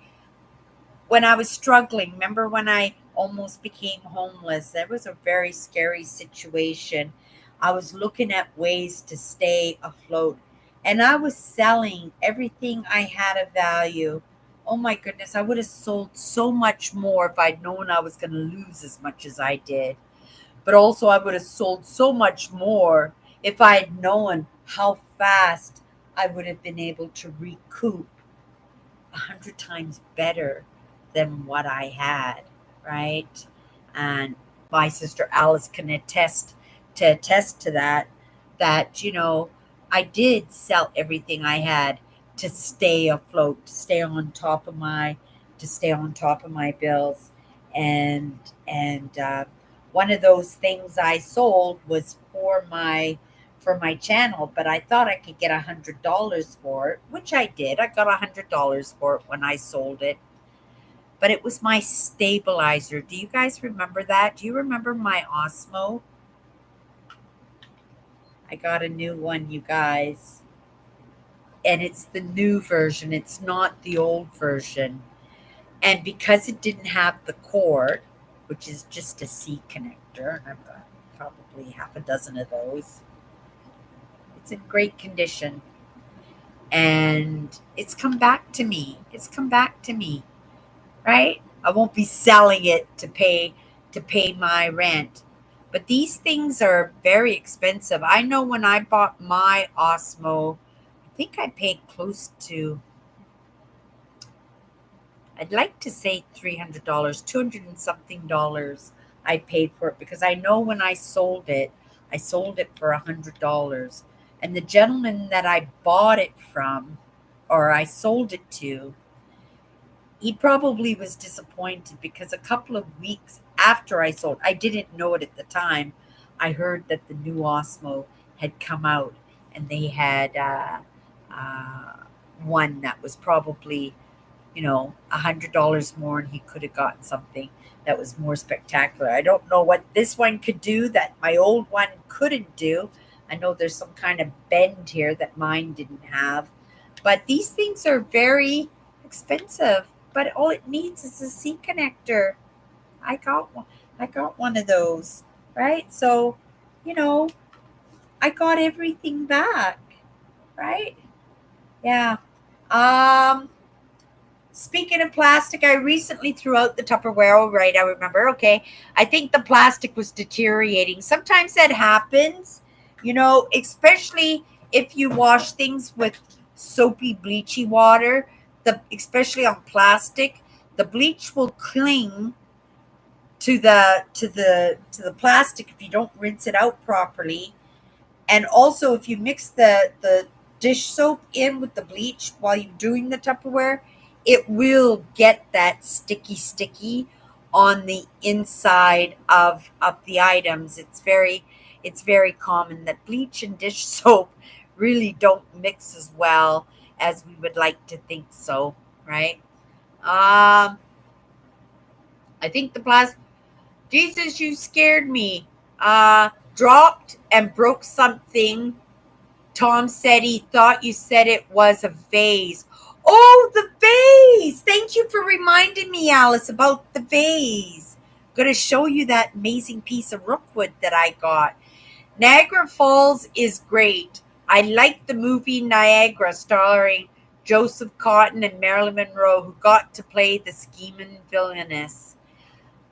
when I was struggling, remember when I almost became homeless? That was a very scary situation. I was looking at ways to stay afloat, and I was selling everything I had of value. Oh my goodness, I would have sold so much more if I'd known I was going to lose as much as I did. But also, I would have sold so much more if I had known how fast I would have been able to recoup 100 times better than what I had, right? And my sister Alice can attest to that. That I did sell everything I had to stay afloat, to stay on top of my bills, and and one of those things I sold was for my channel, but I thought I could get $100 for it, which I did. I got $100 for it when I sold it. But it was my stabilizer. Do you guys remember that? Do you remember my Osmo? I got a new one, you guys. And it's the new version. It's not the old version. And because it didn't have the cord, which is just a C connector, and I've got probably half a dozen of those, it's in great condition. And it's come back to me. It's come back to me, right? I won't be selling it to pay my rent. But these things are very expensive. I know when I bought my Osmo, I think I paid close to, I'd like to say $300, 200 and something dollars I paid for it, because I know when I sold it for $100. And the gentleman that I bought it from, or I sold it to, he probably was disappointed because a couple of weeks after I didn't know it at the time. I heard that the new Osmo had come out, and they had uh, one that was probably $100 more, and he could have gotten something that was more spectacular. I don't know what this one could do that my old one couldn't do. I know there's some kind of bend here that mine didn't have, but these things are very expensive. But all it needs is a C connector. I got one of those, right? So, you know, I got everything back, right? Yeah. Um, Speaking of plastic, I recently threw out the Tupperware. Oh, right, I remember. Okay. I think the plastic was deteriorating. Sometimes that happens, especially if you wash things with soapy, bleachy water, especially on plastic, the bleach will cling to the plastic if you don't rinse it out properly. And also, if you mix the dish soap in with the bleach while you're doing the Tupperware, it will get that sticky on the inside of the items. It's very common that bleach and dish soap really don't mix as well as we would like to think so, right? Um, I think the plastic. Jesus, you scared me. Dropped and broke something. Tom said he thought you said it was a vase. Oh, the vase! Thank you for reminding me, Alice, about the vase. I'm going to show you that amazing piece of rookwood that I got. Niagara Falls is great. I like the movie Niagara, starring Joseph Cotton and Marilyn Monroe, who got to play the scheming villainess.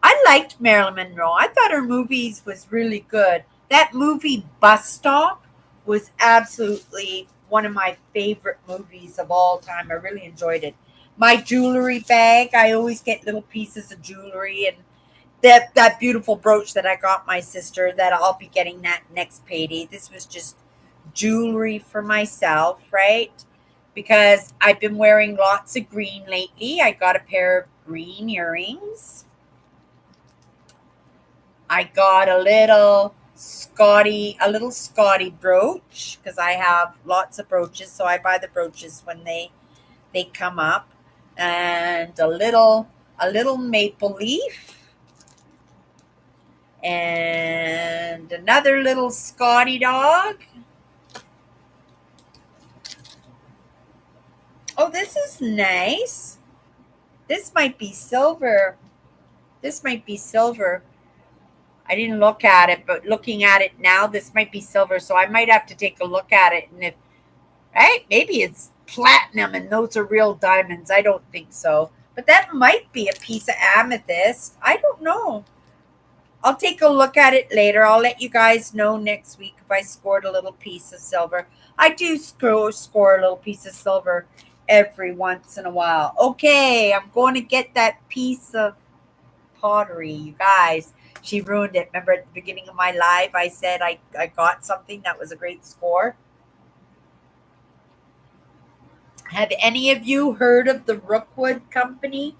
I liked Marilyn Monroe. I thought her movies was really good. That movie Bus Stop was absolutely one of my favorite movies of all time. I really enjoyed it. My jewelry bag, I always get little pieces of jewelry, and that beautiful brooch that I got my sister, that I'll be getting that next payday. This was just jewelry for myself, right? Because I've been wearing lots of green lately. I got a pair of green earrings. I got a little Scotty brooch, because I have lots of brooches, so I buy the brooches when they come up, and a little maple leaf, and another little Scotty dog. Oh, this is nice. This might be silver. This might be silver. I didn't look at it, but looking at it now, this might be silver. So I might have to take a look at it. And if, right, maybe it's platinum and those are real diamonds. I don't think so. But that might be a piece of amethyst. I don't know. I'll take a look at it later. I'll let you guys know next week if I scored a little piece of silver. I do score a little piece of silver every once in a while. Okay, I'm going to get that piece of pottery, you guys. She ruined it. Remember at the beginning of my live, I said I got something that was a great score. Have any of you heard of the Rookwood Company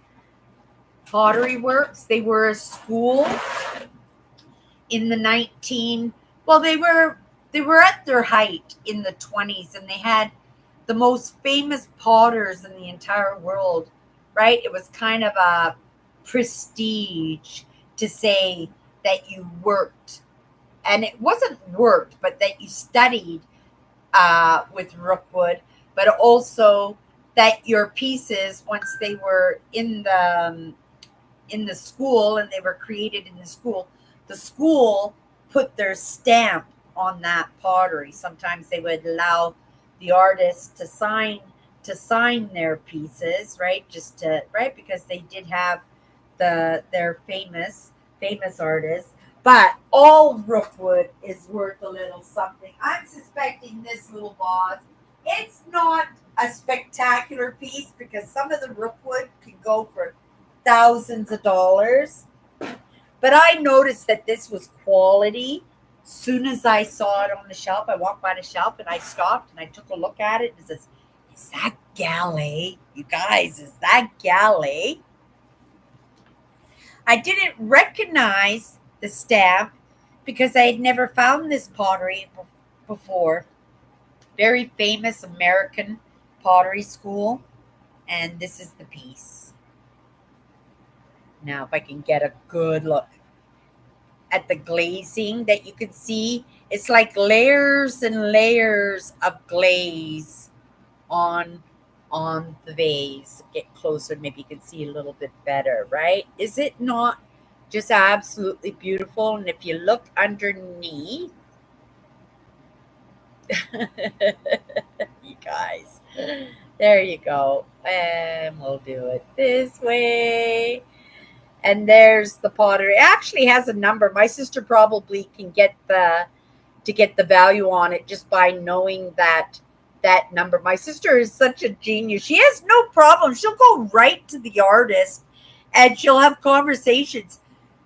Pottery Works? They were a school in the 19 well they were at their height in the 20s, and they had the most famous potters in the entire world, right? It was kind of a prestige to say that you worked, and it wasn't worked, but that you studied with Rookwood, but also that your pieces, once they were in the school and they were created in the school put their stamp on that pottery. Sometimes they would allow the artists to sign their pieces, right? Just to right because they did have their famous artists. But all Rookwood is worth a little something. I'm suspecting this little vase. It's not a spectacular piece because some of the Rookwood can go for thousands of dollars. But I noticed that this was quality. Soon as I saw it on the shelf, I walked by the shelf and I stopped and I took a look at it. And says, "Is that Gallet? You guys, is that Gallet?" I didn't recognize the stamp because I had never found this pottery before. Very famous American pottery school. And this is the piece. Now, if I can get a good look at the glazing that you can see, it's like layers and layers of glaze on the vase. Get closer, maybe you can see a little bit better, right? Is it not just absolutely beautiful? And if you look underneath, you guys, there you go. And we'll do it this way. And there's the pottery. It actually has a number. My sister probably can get the value on it just by knowing that number. My sister is such a genius. She has no problem. She'll go right to the artist and she'll have conversations.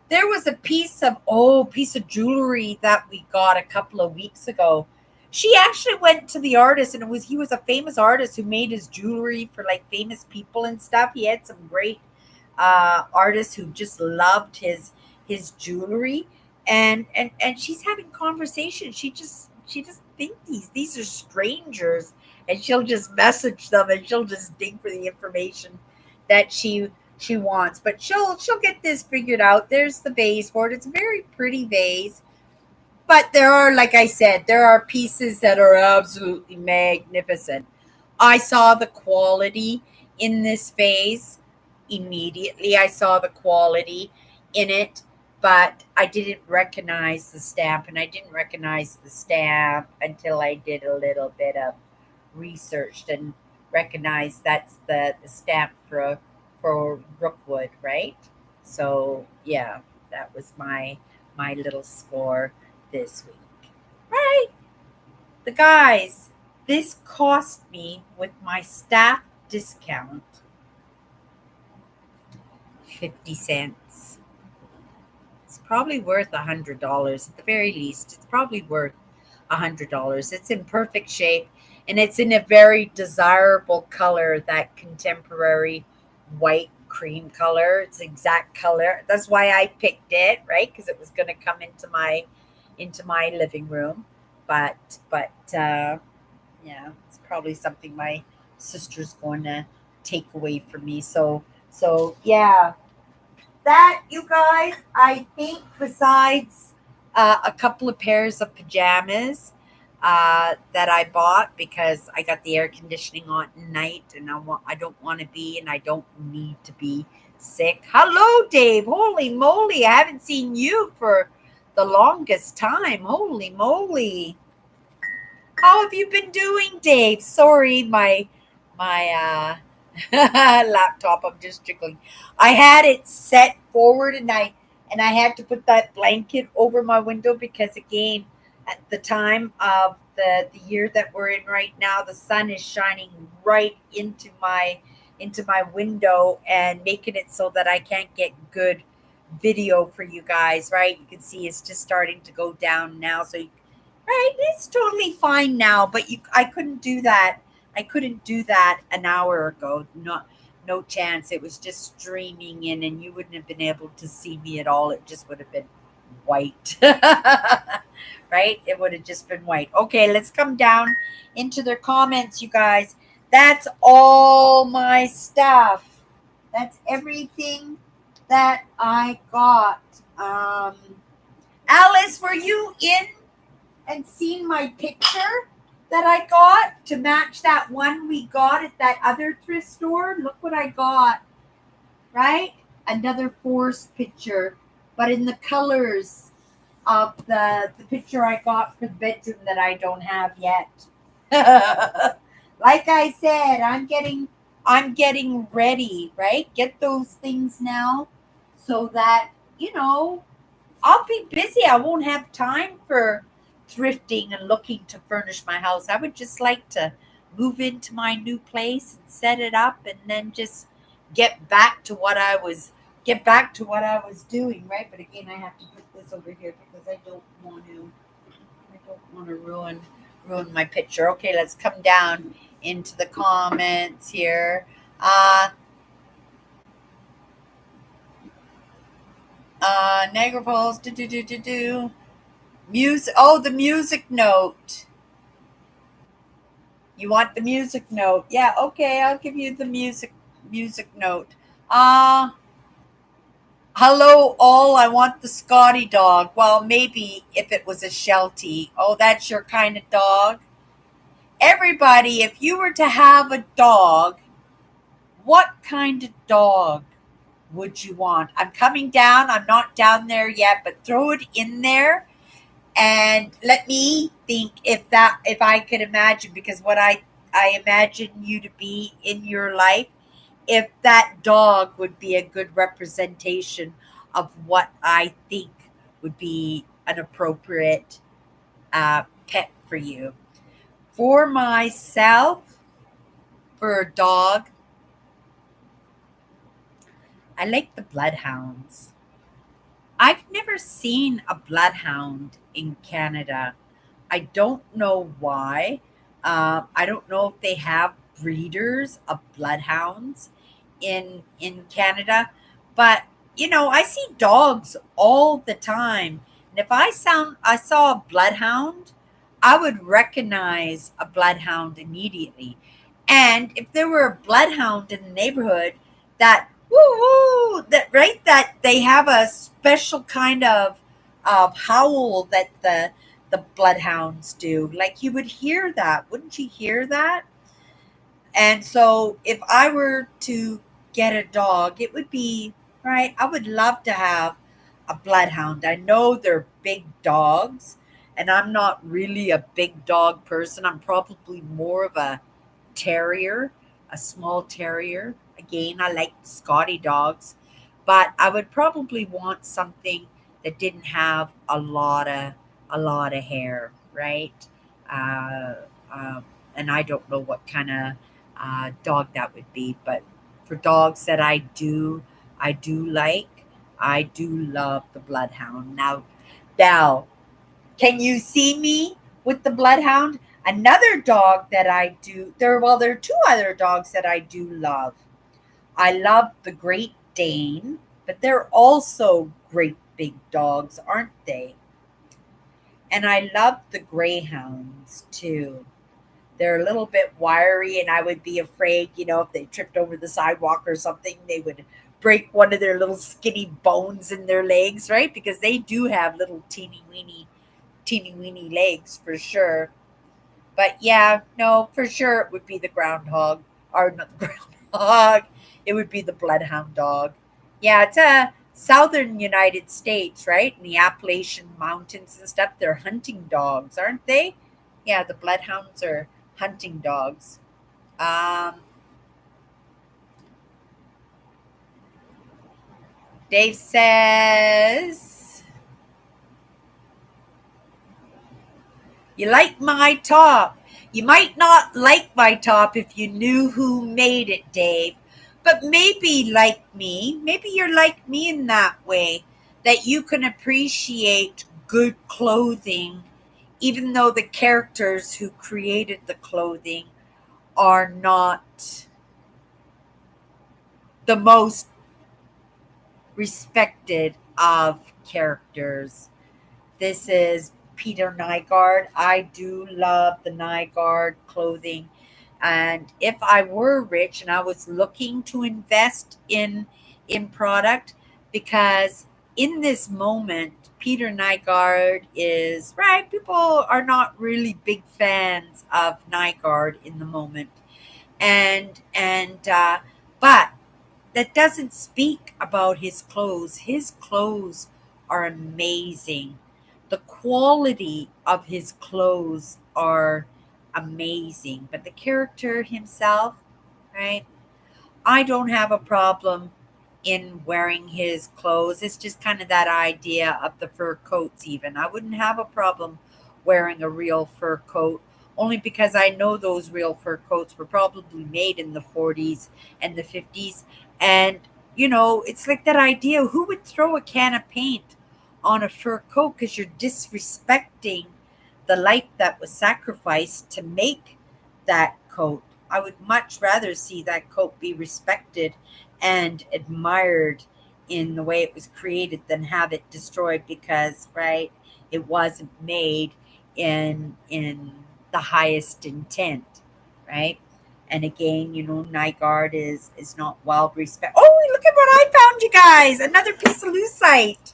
There was a piece of jewelry that we got a couple of weeks ago. She actually went to the artist, and he was a famous artist who made his jewelry for like famous people and stuff. He had some great artists who just loved his jewelry, and she's having conversations. She just think these are strangers, and she'll just message them and she'll just dig for the information that she wants. But she'll get this figured out. There's the vase for it. It's a very pretty vase. But there are, like I said, there are pieces that are absolutely magnificent. I saw the quality in this vase immediately. I saw the quality in it, but I didn't recognize the stamp, and I didn't recognize the stamp until I did a little bit of research and recognized that's the stamp for Rookwood, right? So yeah, that was my little score this week. Right. The guys, this cost me with my staff discount 50 cents. It's probably worth $100 at the very least. It's probably worth $100. It's in perfect shape and it's in a very desirable color, that contemporary white cream color. It's the exact color. That's why I picked it, right? Because it was going to come into my living room. But yeah, it's probably something my sister's going to take away from me. So yeah, that, you guys, I think besides a couple of pairs of pajamas that I bought because I got the air conditioning on at night, and I don't want to be, and I don't need to be sick. Hello, Dave. Holy moly, I haven't seen you for the longest time. Holy moly. How have you been doing, Dave? Sorry, my laptop, I'm just jiggling. I had it set forward and I and I had to put that blanket over my window because, again, at the time of the year that we're in right now, the sun is shining right into my window and making it so that I can't get good video for you guys. Right, you can see it's just starting to go down now, so right, it's totally fine now. But I couldn't do that. I couldn't do that an hour ago. No chance. It was just streaming in, and you wouldn't have been able to see me at all. It just would have been white. Right? It would have just been white. Okay, let's come down into their comments, you guys. That's all my stuff. That's everything that I got. Alice, were you in and seen my picture that I got to match that one we got at that other thrift store? Look what I got, right? Another forest picture, but in the colors of the picture I got for the bedroom that I don't have yet. Like I said, I'm getting ready, right? Get those things now so that, I'll be busy. I won't have time for thrifting and looking to furnish my house. I would just like to move into my new place and set it up and then just get back to what I was doing, right? But again, I have to put this over here because I don't want to ruin my picture. Okay, let's come down into the comments here. Uh Niagara Falls, do. Music. Oh, the music note. You want the music note? Yeah, okay, I'll give you the music note. Uh Hello all, I want the Scotty dog. Well, maybe if it was a Sheltie. Oh, that's your kind of dog. Everybody, if you were to have a dog, what kind of dog would you want? I'm coming down. I'm not down there yet, but throw it in there and let me think if I could imagine, because what I imagine you to be in your life, if that dog would be a good representation of what I think would be an appropriate pet for you. For myself, for a dog, I like the bloodhounds. I've never seen a bloodhound in Canada. I don't know why. I don't know if they have breeders of bloodhounds in Canada, but I see dogs all the time. And if I saw a bloodhound, I would recognize a bloodhound immediately. And if there were a bloodhound in the neighborhood that woo that they have a special kind of howl that the bloodhounds do. Like, you would hear that, wouldn't you hear that? And so if I were to get a dog, it would be right. I would love to have a bloodhound. I know they're big dogs, and I'm not really a big dog person. I'm probably more of a terrier, a small terrier. Again, I like Scotty dogs, but I would probably want something that didn't have a lot of hair, right? Uh, um, and I don't know what kind of dog that would be, but for dogs that I do like, I do love the bloodhound. Now, can you see me with the bloodhound? Another dog that I do there are two other dogs that I do love. I love the Great Dane, but they're also great big dogs, aren't they? And I love the greyhounds too. They're a little bit wiry, and I would be afraid, if they tripped over the sidewalk or something, they would break one of their little skinny bones in their legs, right? Because they do have little teeny weeny legs for sure. But yeah, no, for sure it would be the groundhog, or not the groundhog. It would be the bloodhound dog. Yeah, it's a southern United States, right? In the Appalachian Mountains and stuff, they're hunting dogs, aren't they? Yeah, the bloodhounds are hunting dogs. Um, Dave says, you like my top. You might not like my top if you knew who made it, Dave. But maybe like me, maybe you're like me in that way, that you can appreciate good clothing, even though the characters who created the clothing are not the most respected of characters. This is Peter Nygaard. I do love the Nygaard clothing. And if I were rich and I was looking to invest in product, because in this moment, Peter Nygaard is right. People are not really big fans of Nygaard in the moment, and but that doesn't speak about his clothes. His clothes are amazing. The quality of his clothes are amazing. But the character himself, right? I don't have a problem in wearing his clothes. It's just kind of that idea of the fur coats, even. I wouldn't have a problem wearing a real fur coat, only because I know those real fur coats were probably made in the 40s and the 50s. And, it's like that idea, who would throw a can of paint on a fur coat? Because you're disrespecting the life that was sacrificed to make that coat. I would much rather see that coat be respected and admired in the way it was created than have it destroyed because, right, it wasn't made in the highest intent, right? And again, Nygaard is not well respected. Oh, look at what I found, you guys! Another piece of lucite.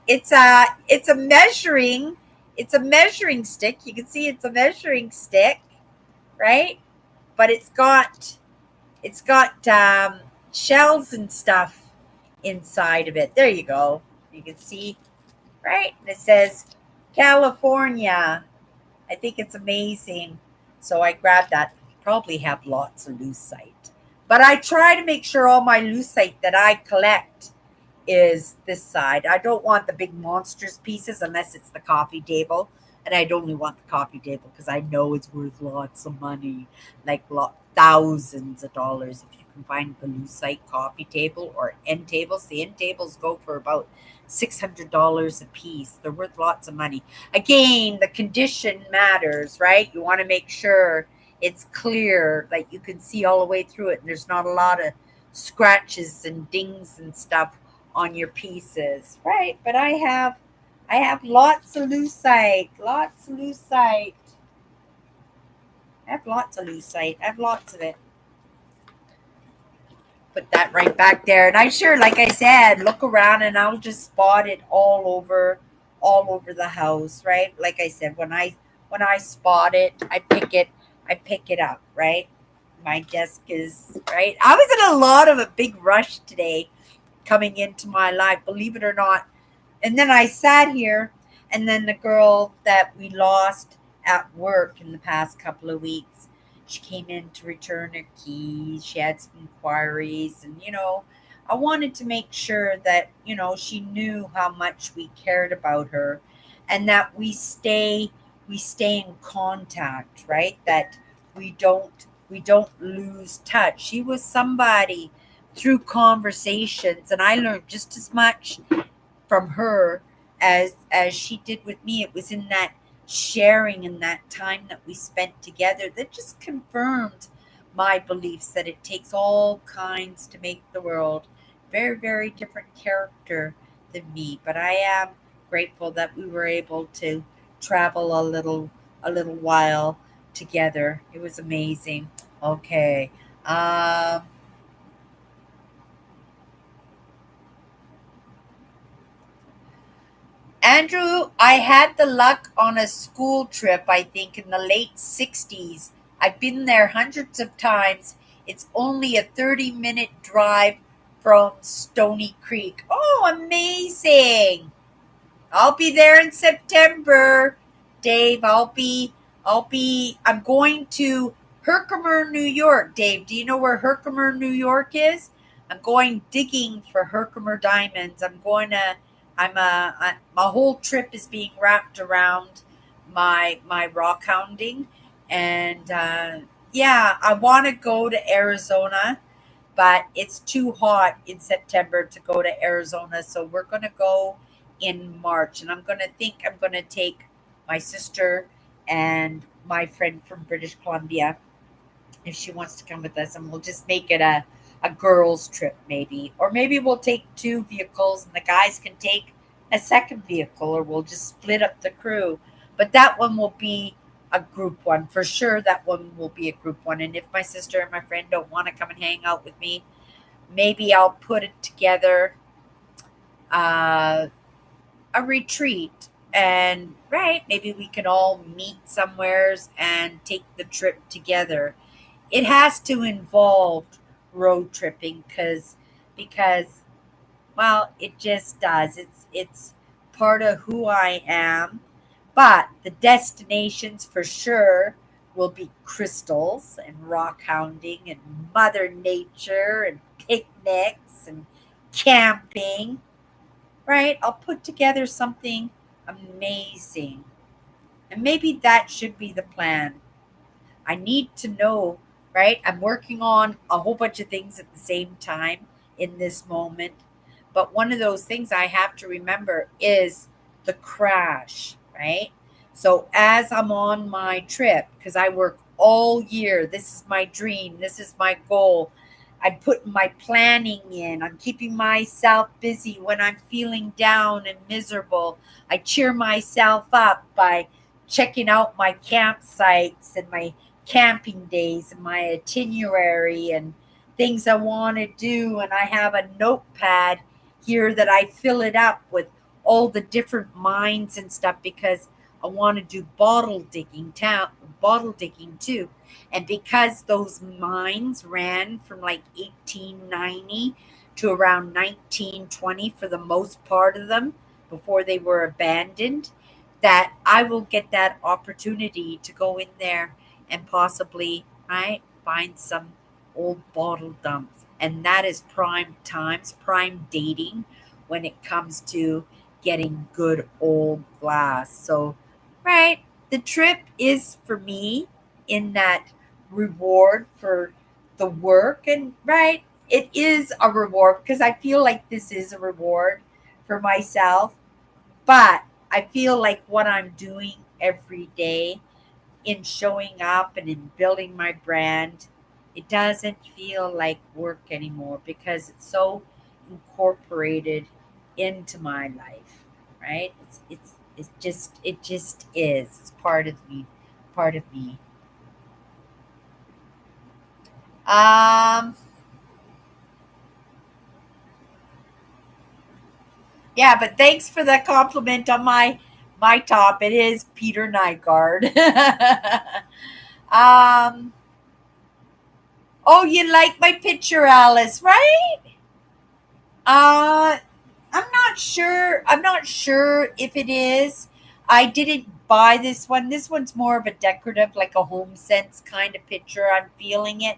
It's a measuring stick. You can see it's a measuring stick, right? But it's got shells and stuff inside of it. There you go. You can see, right? And it says California. I think it's amazing. So I grabbed that. Probably have lots of lucite. But I try to make sure all my lucite that I collect is this side. I don't want the big monstrous pieces unless it's the coffee table. And I'd only want the coffee table because I know it's worth lots of money, like thousands of dollars if you can find the lucite coffee table or end tables. The end tables go for about $600 a piece. They're worth lots of money. Again, the condition matters, right? You want to make sure it's clear, like you can see all the way through it, and there's not a lot of scratches and dings and stuff on your pieces, right? But I have lots of lucite, lots of lucite. I have lots of lucite. I have lots of it. Put that right back there. And I sure, like I said, look around and I'll just spot it all over the house, right? Like I said, when I spot it, I pick it up, right? My desk is right. I was in a lot of a big rush today coming into my life, believe it or not. And then I sat here, and then the girl that we lost at work in the past couple of weeks, she came in to return her keys. She had some inquiries, and I wanted to make sure that she knew how much we cared about her, and that we stay in contact, right? That we don't lose touch. She was somebody through conversations, and I learned just as much from her as she did with me. It was in that sharing and that time that we spent together that just confirmed my beliefs that it takes all kinds to make the world. Very, very different character than me, but I am grateful that we were able to travel a little while together. It was amazing. Okay. um Andrew, I had the luck on a school trip, I think, in the late 60s. I've been there hundreds of times. It's only a 30-minute drive from Stony Creek. Oh, amazing. I'll be there in September, Dave. I'm going to Herkimer, New York. Dave, do you know where Herkimer, New York is? I'm going digging for Herkimer diamonds. My whole trip is being wrapped around my rock hounding, and yeah, I want to go to Arizona, but it's too hot in September to go to Arizona. So we're going to go in March. And I'm going to take my sister and my friend from British Columbia if she wants to come with us. And we'll just make it a girls' trip, maybe. Or maybe we'll take two vehicles and the guys can take a second vehicle, or we'll just split up the crew. But that one will be a group one for sure. That one will be a group one. And if my sister and my friend don't want to come and hang out with me, maybe I'll put it together uh, a retreat. And right, maybe we can all meet somewheres and take the trip together. It has to involve road tripping because well, it just does. It's part of who I am. But the destinations for sure will be crystals and rock hounding and mother nature and picnics and camping. Right? I'll put together something amazing. And maybe that should be the plan. I need to know, right? I'm working on a whole bunch of things at the same time in this moment. But one of those things I have to remember is the crash, right? So as I'm on my trip, because I work all year, this is my dream, this is my goal. I'm putting my planning in. I'm keeping myself busy when I'm feeling down and miserable. I cheer myself up by checking out my campsites and my camping days and my itinerary and things I want to do. And I have a notepad here that I fill it up with all the different mines and stuff because I want to do bottle digging too. And because those mines ran from like 1890 to around 1920 for the most part of them before they were abandoned, that I will get that opportunity to go in there and possibly right find some old bottle dumps. And that is prime times, prime dating when it comes to getting good old glass. So right, the trip is for me in that reward for the work. And right, it is a reward because I feel like this is a reward for myself. But I feel like what I'm doing every day in showing up and in building my brand, it doesn't feel like work anymore because it's so incorporated into my life, right? It just is. It's part of me, part of me. Um, yeah, but thanks for the compliment on my top. It is Peter Nygaard. um, oh, you like my picture, Alice, right? Uh, I'm not sure. I'm not sure if it is. I didn't buy this one. This one's more of a decorative, like a home sense kind of picture. I'm feeling it.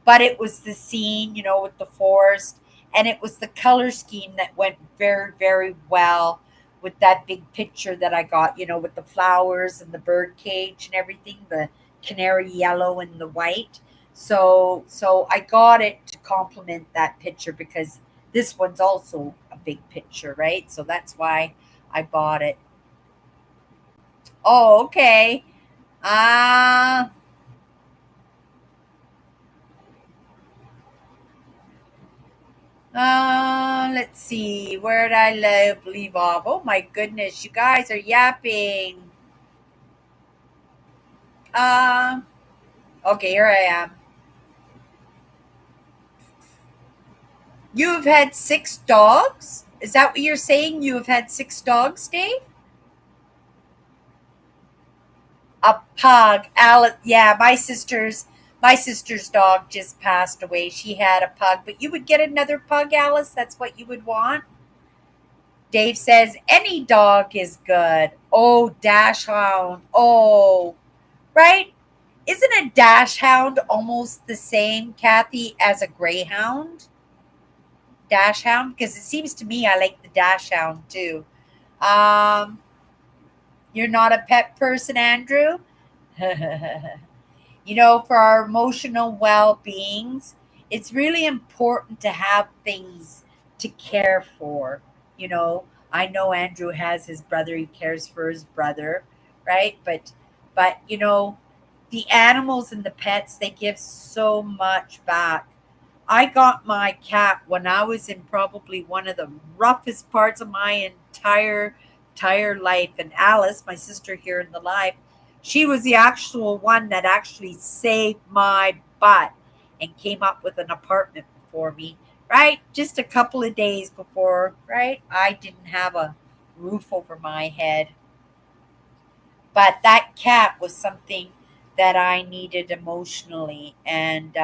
But it was the scene, with the forest. And it was the color scheme that went very, very well with that big picture that I got, with the flowers and the bird cage and everything, the canary yellow and the white. So I got it to complement that picture because this one's also a big picture, right? So that's why I bought it. Oh, okay. Uh, let's see. Where did I leave off? Oh my goodness, you guys are yapping. Um, okay, here I am. You have had six dogs? Is that what you're saying? You have had six dogs, Dave? A pug. Alice, yeah, my sister's dog just passed away. She had a pug, but you would get another pug, Alice? That's what you would want? Dave says any dog is good. Oh, dash hound. Oh, right? Isn't a dash hound almost the same, Kathy, as a greyhound? Dash hound? Because it seems to me I like the dash hound too. Um, you're not a pet person, Andrew? For our emotional well beings, it's really important to have things to care for. You know, I know Andrew has his brother, he cares for his brother, right? But the animals and the pets, they give so much back. I got my cat when I was in probably one of the roughest parts of my entire life. And Alice, my sister here in the life, she was the actual one that actually saved my butt and came up with an apartment for me, right? Just a couple of days before, right? I didn't have a roof over my head. But that cat was something that I needed emotionally, and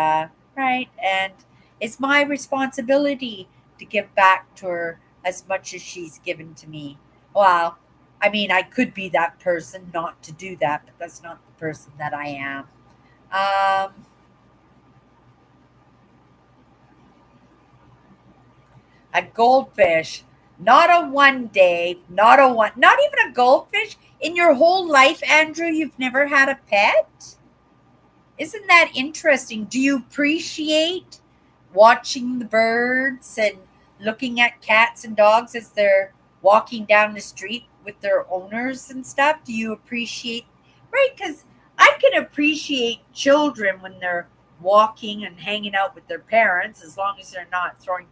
right, and it's my responsibility to give back to her as much as she's given to me. Well, I mean, I could be that person not to do that, but that's not the person that I am. um a goldfish, not a one, Dave, not a one, not even a goldfish in your whole life, Andrew. You've never had a pet? Isn't that interesting? Do you appreciate watching the birds and looking at cats and dogs as they're walking down the street with their owners and stuff? Do you appreciate, right? Because I can appreciate children when they're walking and hanging out with their parents, as long as they're not throwing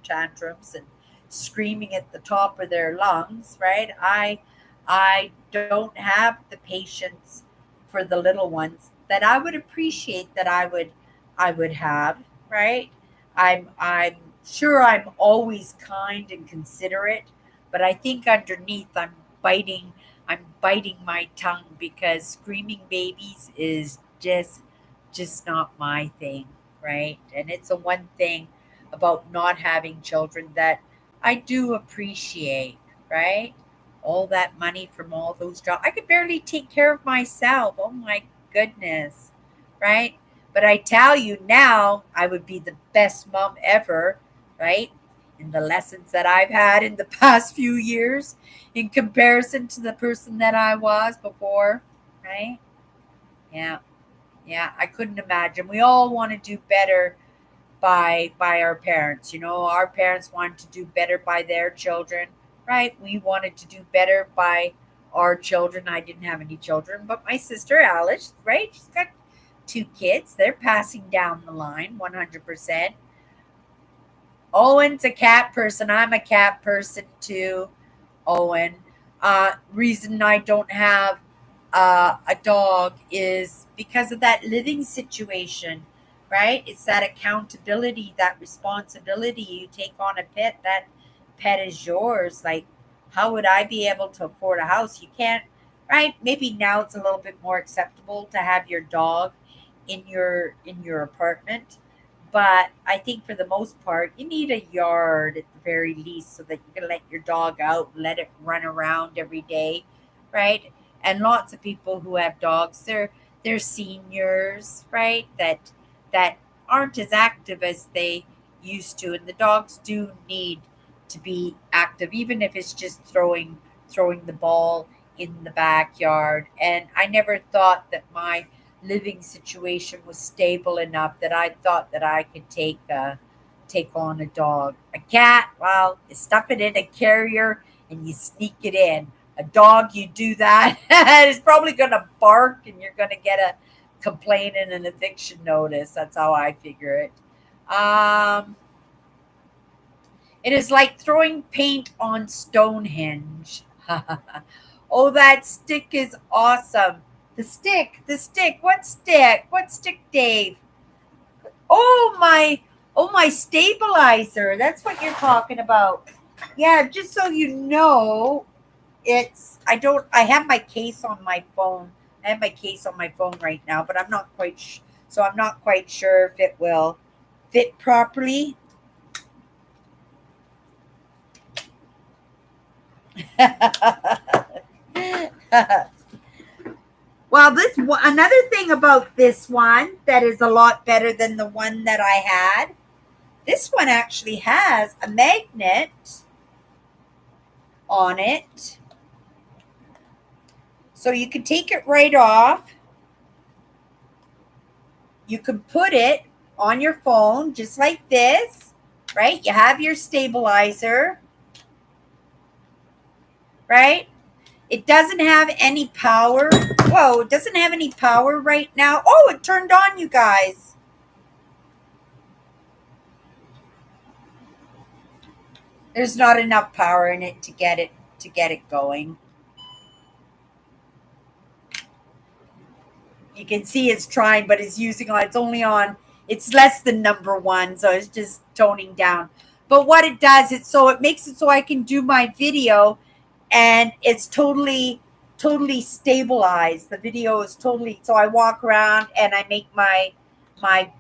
tantrums and screaming at the top of their lungs, right? I don't have the patience for the little ones that I would appreciate, that I would have, right? I'm sure I'm always kind and considerate, but I think underneath biting I'm biting my tongue, because screaming babies is just not my thing, right? And it's a one thing about not having children that I do appreciate, right? All that money from all those jobs. I could barely take care of myself. Oh my goodness, right? But I tell you now, I would be the best mom ever, right? In the lessons that I've had in the past few years in comparison to the person that I was before, right? Yeah, yeah, I couldn't imagine. We all want to do better by our parents. Our parents wanted to do better by their children, right? We wanted to do better by our children. I didn't have any children, but my sister Alice, right? She's got two kids. They're passing down the line 100%. Owen's a cat person. I'm a cat person too, Owen. Reason I don't have a dog is because of that living situation, right? It's that accountability, that responsibility. You take on a pet, that pet is yours. Like, how would I be able to afford a house? You can't, right? Maybe now it's a little bit more acceptable to have your dog in your apartment, but I think for the most part, you need a yard at the very least so that you can let your dog out, let it run around every day, right? And lots of people who have dogs, they're seniors, right? That aren't as active as they used to, and the dogs do need to be active, even if it's just throwing the ball in the backyard. And I never thought that my living situation was stable enough that I thought that I could take on a dog. A cat, well, you stuff it in a carrier and you sneak it in. A dog, you do that, and it's probably going to bark, and you're going to get a complaint and an eviction notice. That's how I figure it. Um, it is like throwing paint on Stonehenge. Oh, that stick is awesome. The stick. What stick? What stick, Dave? Oh my stabilizer. That's what you're talking about. Yeah, just so you know, I have my case on my phone. I have my case on my phone right now, but I'm not quite sure if it will fit properly. Well, Now, another thing about this one that is a lot better than the one that I had. This one actually has a magnet on it. So you can take it right off. You can put it on your phone just like this, right? You have your stabilizer, right? It doesn't have any power. Whoa, it doesn't have any power right now. Oh, it turned on, you guys. There's not enough power in it to get it going. You can see it's trying, but it's less than number one, so it's just toning down. But what it does, it makes it so I can do my video and it's totally stabilized. The video is totally, so I walk around and I make my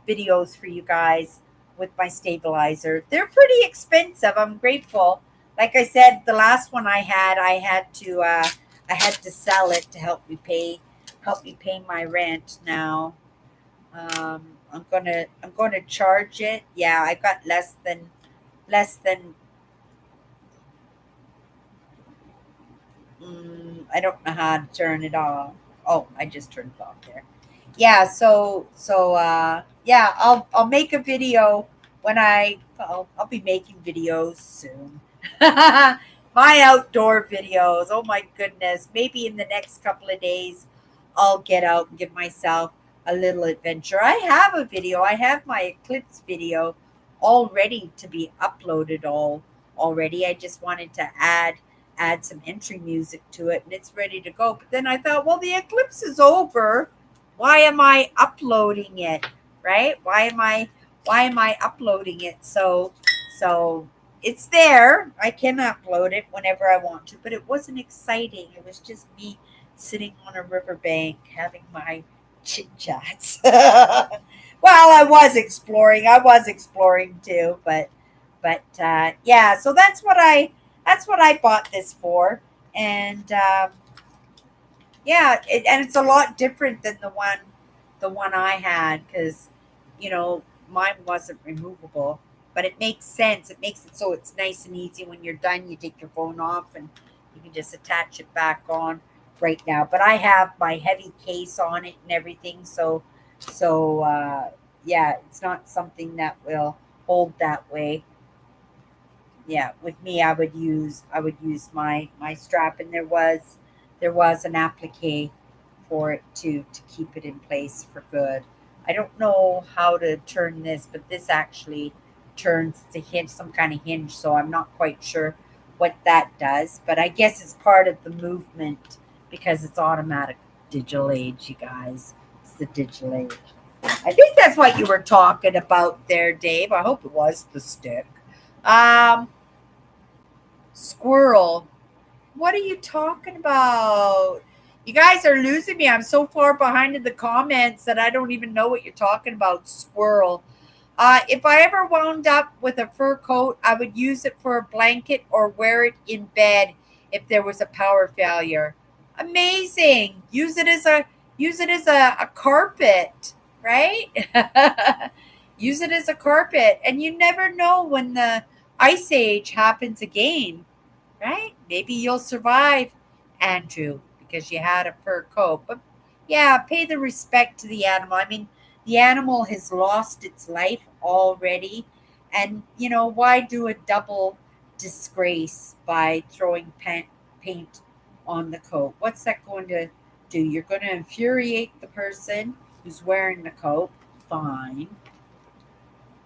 videos for you guys with my stabilizer. They're pretty expensive. I'm grateful. Like I said, the last one I had to sell it to help me pay my rent now. I'm gonna charge it. Yeah, I got less than I don't know how to turn it off. Oh, I just turned it off there. Yeah, yeah, I'll make a video when I'll be making videos soon. My outdoor videos. Oh my goodness. Maybe in the next couple of days I'll get out and give myself a little adventure. I have a video. I have my eclipse video all ready to be uploaded already. I just wanted to add some entry music to it and it's ready to go. But then I thought, well, the eclipse is over. Why am I uploading it? Right? Why am I uploading it? So it's there. I can upload it whenever I want to, but it wasn't exciting. It was just me sitting on a riverbank having my chit chats. Well, I was exploring too, but yeah. So that's what I bought this for, and yeah, and it's a lot different than the one I had because mine wasn't removable, but it makes sense. It makes it so it's nice and easy when you're done. You take your phone off and you can just attach it back on right now. But I have my heavy case on it and everything, so yeah, it's not something that will hold that way. Yeah, with me, I would use my strap, and there was an applique for it to keep it in place for good. I don't know how to turn this, but this actually turns to hinge, some kind of hinge, so I'm not quite sure what that does, but I guess it's part of the movement because it's automatic. Digital age, you guys. It's the digital age. I think that's what you were talking about there, Dave. I hope it was the stick. Um, Squirrel. What are you talking about? You guys are losing me. I'm so far behind in the comments that I don't even know what you're talking about. Squirrel. If I ever wound up with a fur coat, I would use it for a blanket or wear it in bed if there was a power failure. Amazing. Use it as a carpet, right? Use it as a carpet. And you never know when the ice age happens again, right? Maybe you'll survive, Andrew, because you had a fur coat. But yeah, pay the respect to the animal. I mean, the animal has lost its life already. And, why do a double disgrace by throwing paint on the coat? What's that going to do? You're going to infuriate the person who's wearing the coat. Fine.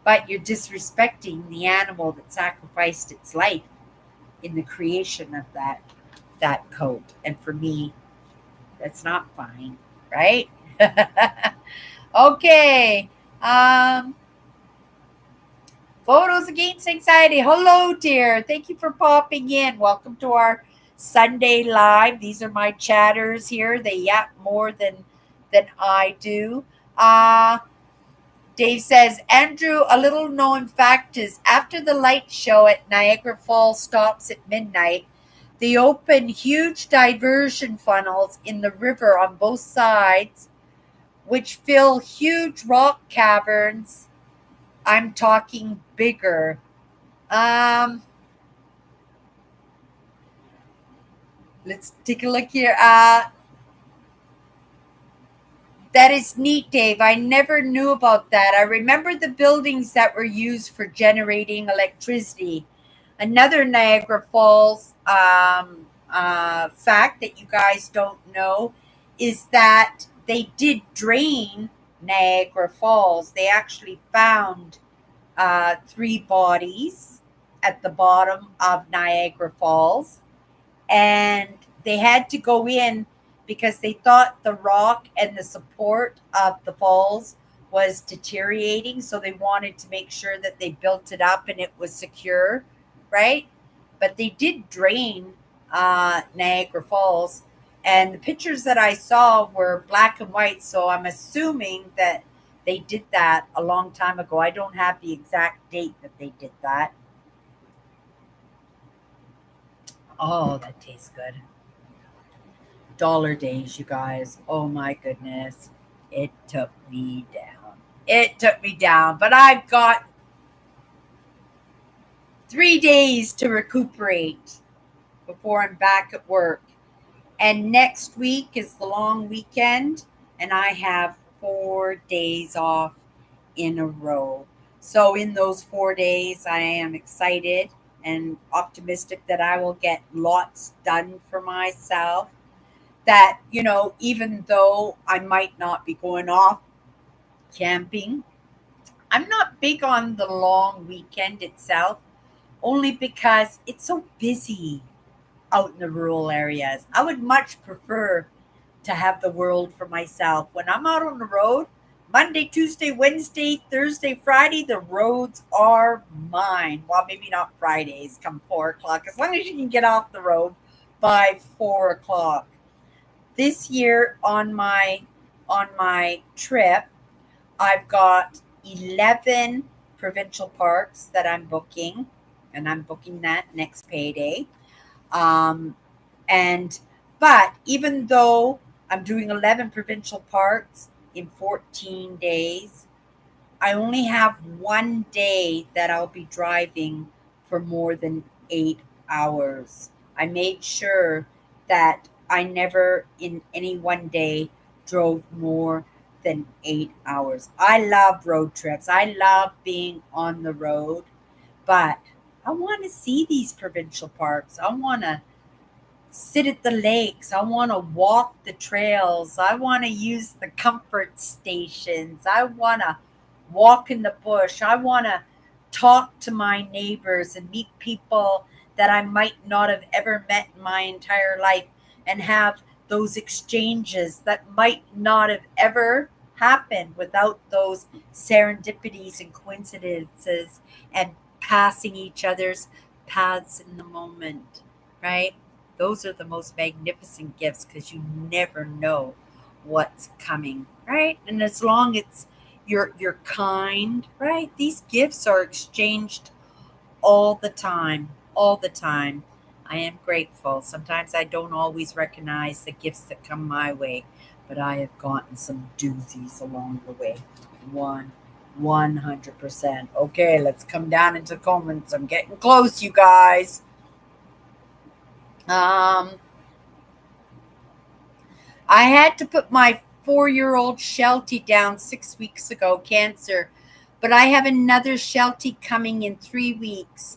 But you're disrespecting the animal that sacrificed its life in the creation of that coat. And for me, that's not fine, right? Okay. Photos against anxiety. Hello, dear. Thank you for popping in. Welcome to our Sunday live. These are my chatters here. They yap more than I do. Dave says, Andrew, a little known fact is after the light show at Niagara Falls stops at midnight, They open huge diversion funnels in the river on both sides, which fill huge rock caverns. I'm talking bigger. Um, let's take a look here. That is neat, Dave. I never knew about that. I remember the buildings that were used for generating electricity. Another Niagara Falls fact that you guys don't know is that they did drain Niagara Falls. They actually found three bodies at the bottom of Niagara Falls, and they had to go in because they thought the rock and the support of the falls was deteriorating, so they wanted to make sure that they built it up and it was secure, right? But they did drain Niagara Falls, and the pictures that I saw were black and white, so I'm assuming that they did that a long time ago. I don't have the exact date that they did that. Oh, that tastes good. Dollar days, you guys. Oh my goodness. It took me down. It took me down. But I've got 3 days to recuperate before I'm back at work. And next week is the long weekend, and I have 4 days off in a row. So, in those 4 days, I am excited and optimistic that I will get lots done for myself. That, even though I might not be going off camping, I'm not big on the long weekend itself, only because it's so busy out in the rural areas. I would much prefer to have the world for myself. When I'm out on the road, Monday, Tuesday, Wednesday, Thursday, Friday, the roads are mine. Well, maybe not Fridays come 4 o'clock, as long as you can get off the road by 4 o'clock. This year on my trip, I've got 11 provincial parks that I'm booking, and I'm booking that next payday. Um, and but even though I'm doing 11 provincial parks in 14 days, I only have one day that I'll be driving for more than 8 hours. I made sure that I never in any one day drove more than 8 hours. I love road trips. I love being on the road, but I want to see these provincial parks. I want to sit at the lakes. I want to walk the trails. I want to use the comfort stations. I want to walk in the bush. I want to talk to my neighbors and meet people that I might not have ever met in my entire life, and have those exchanges that might not have ever happened without those serendipities and coincidences and passing each other's paths in the moment, right? Those are the most magnificent gifts because you never know what's coming, right? And as long as you're kind, right? These gifts are exchanged all the time, all the time. I am grateful. Sometimes I don't always recognize the gifts that come my way, but I have gotten some doozies along the way. 100%. Okay, let's come down into the comments. I'm getting close, you guys. Um, I had to put my 4-year-old Sheltie down 6 weeks ago, cancer, but I have another Sheltie coming in 3 weeks.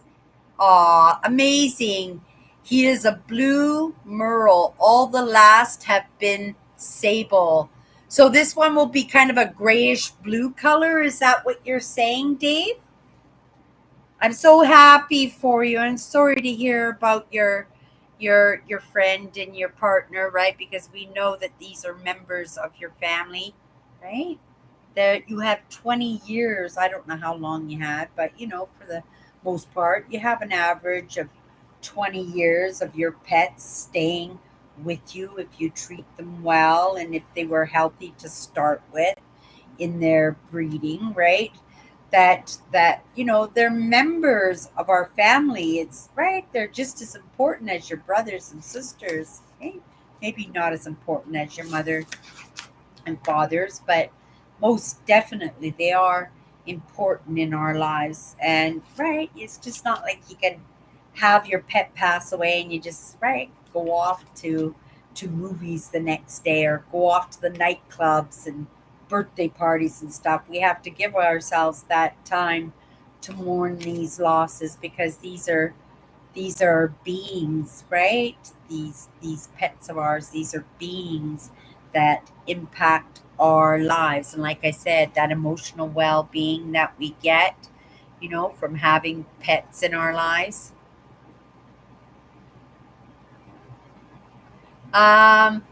Aw, amazing. He is a blue merle. All the last have been sable. So this one will be kind of a grayish blue color. Is that what you're saying, Dave? I'm so happy for you. I'm sorry to hear about your friend and your partner, right? Because we know that these are members of your family, right? There you have 20 years. I don't know how long you had, but for the most part, you have an average of 20 years of your pets staying with you if you treat them well and if they were healthy to start with in their breeding, right? that they're members of our family. It's right, they're just as important as your brothers and sisters. Maybe not as important as your mother and fathers, but most definitely they are important in our lives. And right, it's just not like you can have your pet pass away and you just right go off to movies the next day or go off to the nightclubs and birthday parties and stuff. We have to give ourselves that time to mourn these losses, because these are beings, right? These pets of ours, these are beings that impact our lives. And like I said, that emotional well-being that we get, from having pets in our lives. Um,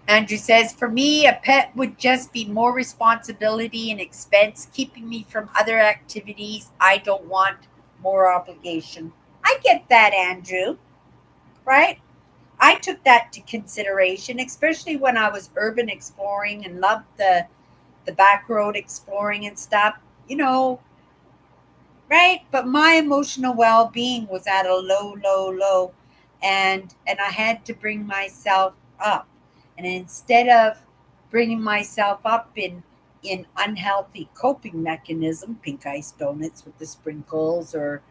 Andrew says, for me, a pet would just be more responsibility and expense, keeping me from other activities. I don't want more obligation. I get that, Andrew, right? I took that to consideration, especially when I was urban exploring and loved the back road exploring and stuff, you know, right? But my emotional well-being was at a low, low, low, and I had to bring myself up. And instead of bringing myself up in unhealthy coping mechanism, pink ice donuts with the sprinkles or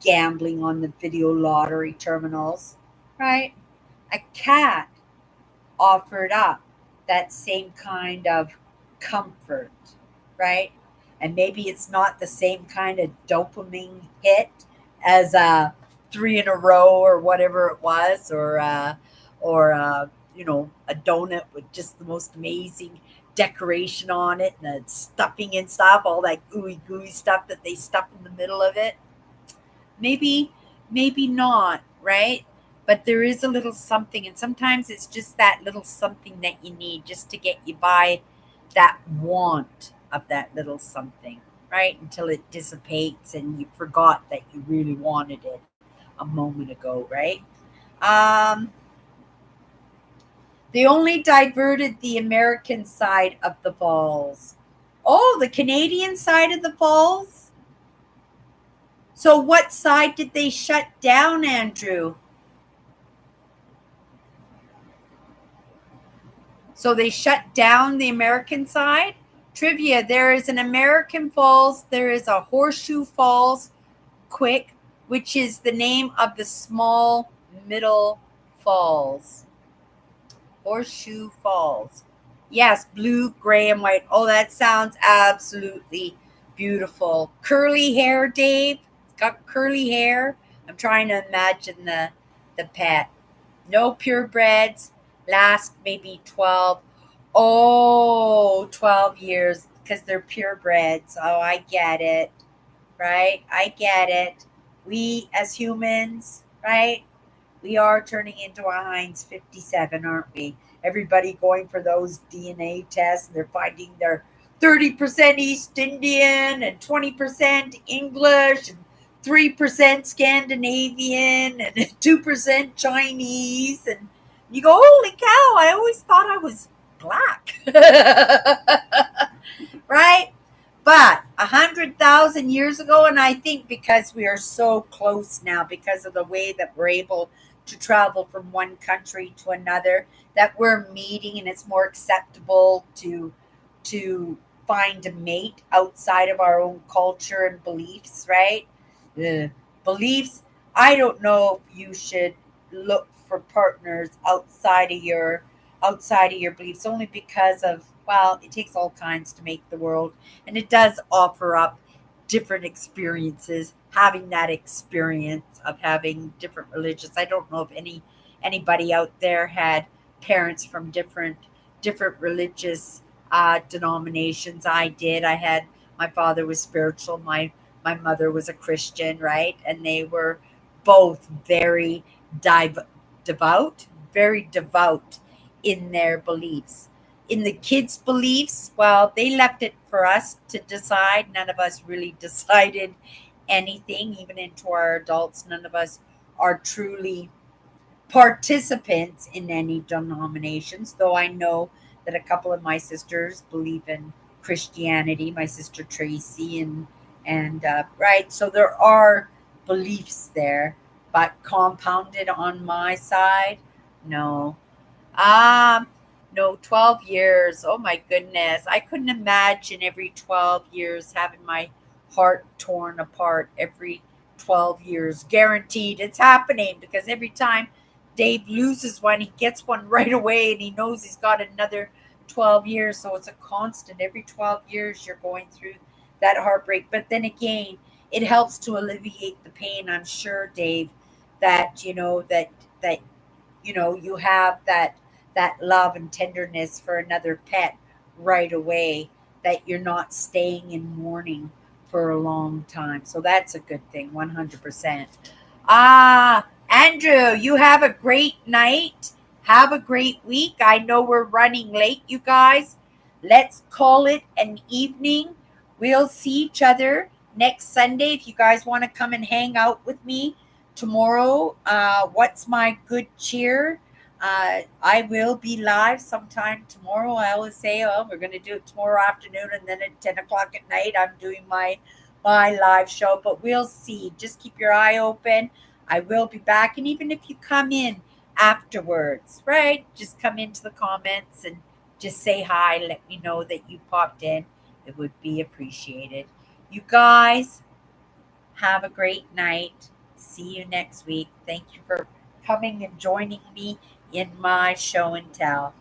gambling on the video lottery terminals, right? A cat offered up that same kind of comfort, right? And maybe it's not the same kind of dopamine hit as a three in a row or whatever it was, or a donut with just the most amazing decoration on it and the stuffing and stuff, all that gooey gooey stuff that they stuff in the middle of it. Maybe not, right? But there is a little something, and sometimes it's just that little something that you need just to get you by that want of that little something, right? Until it dissipates and you forgot that you really wanted it a moment ago, right? um they only diverted the American side of the falls. Oh, the Canadian side of the falls. So what side did they shut down, Andrew? So they shut down the American side. Trivia: there is an American Falls, there is a Horseshoe Falls Quick, which is the name of the small middle falls. Horseshoe Falls. Yes, blue, gray, and white. Oh, that sounds absolutely beautiful. Curly hair, Dave. It's got curly hair. I'm trying to imagine the pet. No purebreds. Last maybe 12. Oh, 12 years because they're purebreds. Oh, I get it. Right? I get it. We as humans, right? We are turning into a Heinz 57, aren't we? Everybody going for those DNA tests, and they're finding they're 30% East Indian and 20% English and 3% Scandinavian and 2% Chinese. And you go, holy cow, I always thought I was black. Right? But 100,000 years ago, and I think because we are so close now, because of the way that we're able to travel from one country to another, that we're meeting, and it's more acceptable to find a mate outside of our own culture and beliefs, right? The beliefs. I don't know if you should look for partners outside of your beliefs, only because of, well, it takes all kinds to make the world, and it does offer up different experiences. Having that experience of having different religions, I don't know if anybody out there had parents from different religious denominations. I did. I had, my father was spiritual, my mother was a Christian, right? And they were both very div- devout, very devout in their beliefs. In the kids' beliefs, well, they left it for us to decide. None of us really decided anything, even into our adults. None of us are truly participants in any denominations, though I know that a couple of my sisters believe in Christianity, my sister Tracy And right, so there are beliefs there, but compounded on my side, no. Um, no, 12 years. Oh my goodness. I couldn't imagine every 12 years having my heart torn apart every 12 years. Guaranteed it's happening because every time Dave loses one, he gets one right away and he knows he's got another 12 years. So it's a constant. Every 12 years, you're going through that heartbreak. But then again, it helps to alleviate the pain. I'm sure, Dave, that, that you have that love and tenderness for another pet right away, that you're not staying in mourning for a long time. So that's a good thing, 100%. Andrew, you have a great night. Have a great week. I know we're running late, you guys. Let's call it an evening. We'll see each other next Sunday. If you guys want to come and hang out with me tomorrow, what's my good cheer? I will be live sometime tomorrow. I always say, oh, we're going to do it tomorrow afternoon, and then at 10 o'clock at night, I'm doing my live show. But we'll see. Just keep your eye open. I will be back, and even if you come in afterwards, right? Just come into the comments and just say hi. Let me know that you popped in. It would be appreciated. You guys have a great night. See you next week. Thank you for coming and joining me in my show and tell.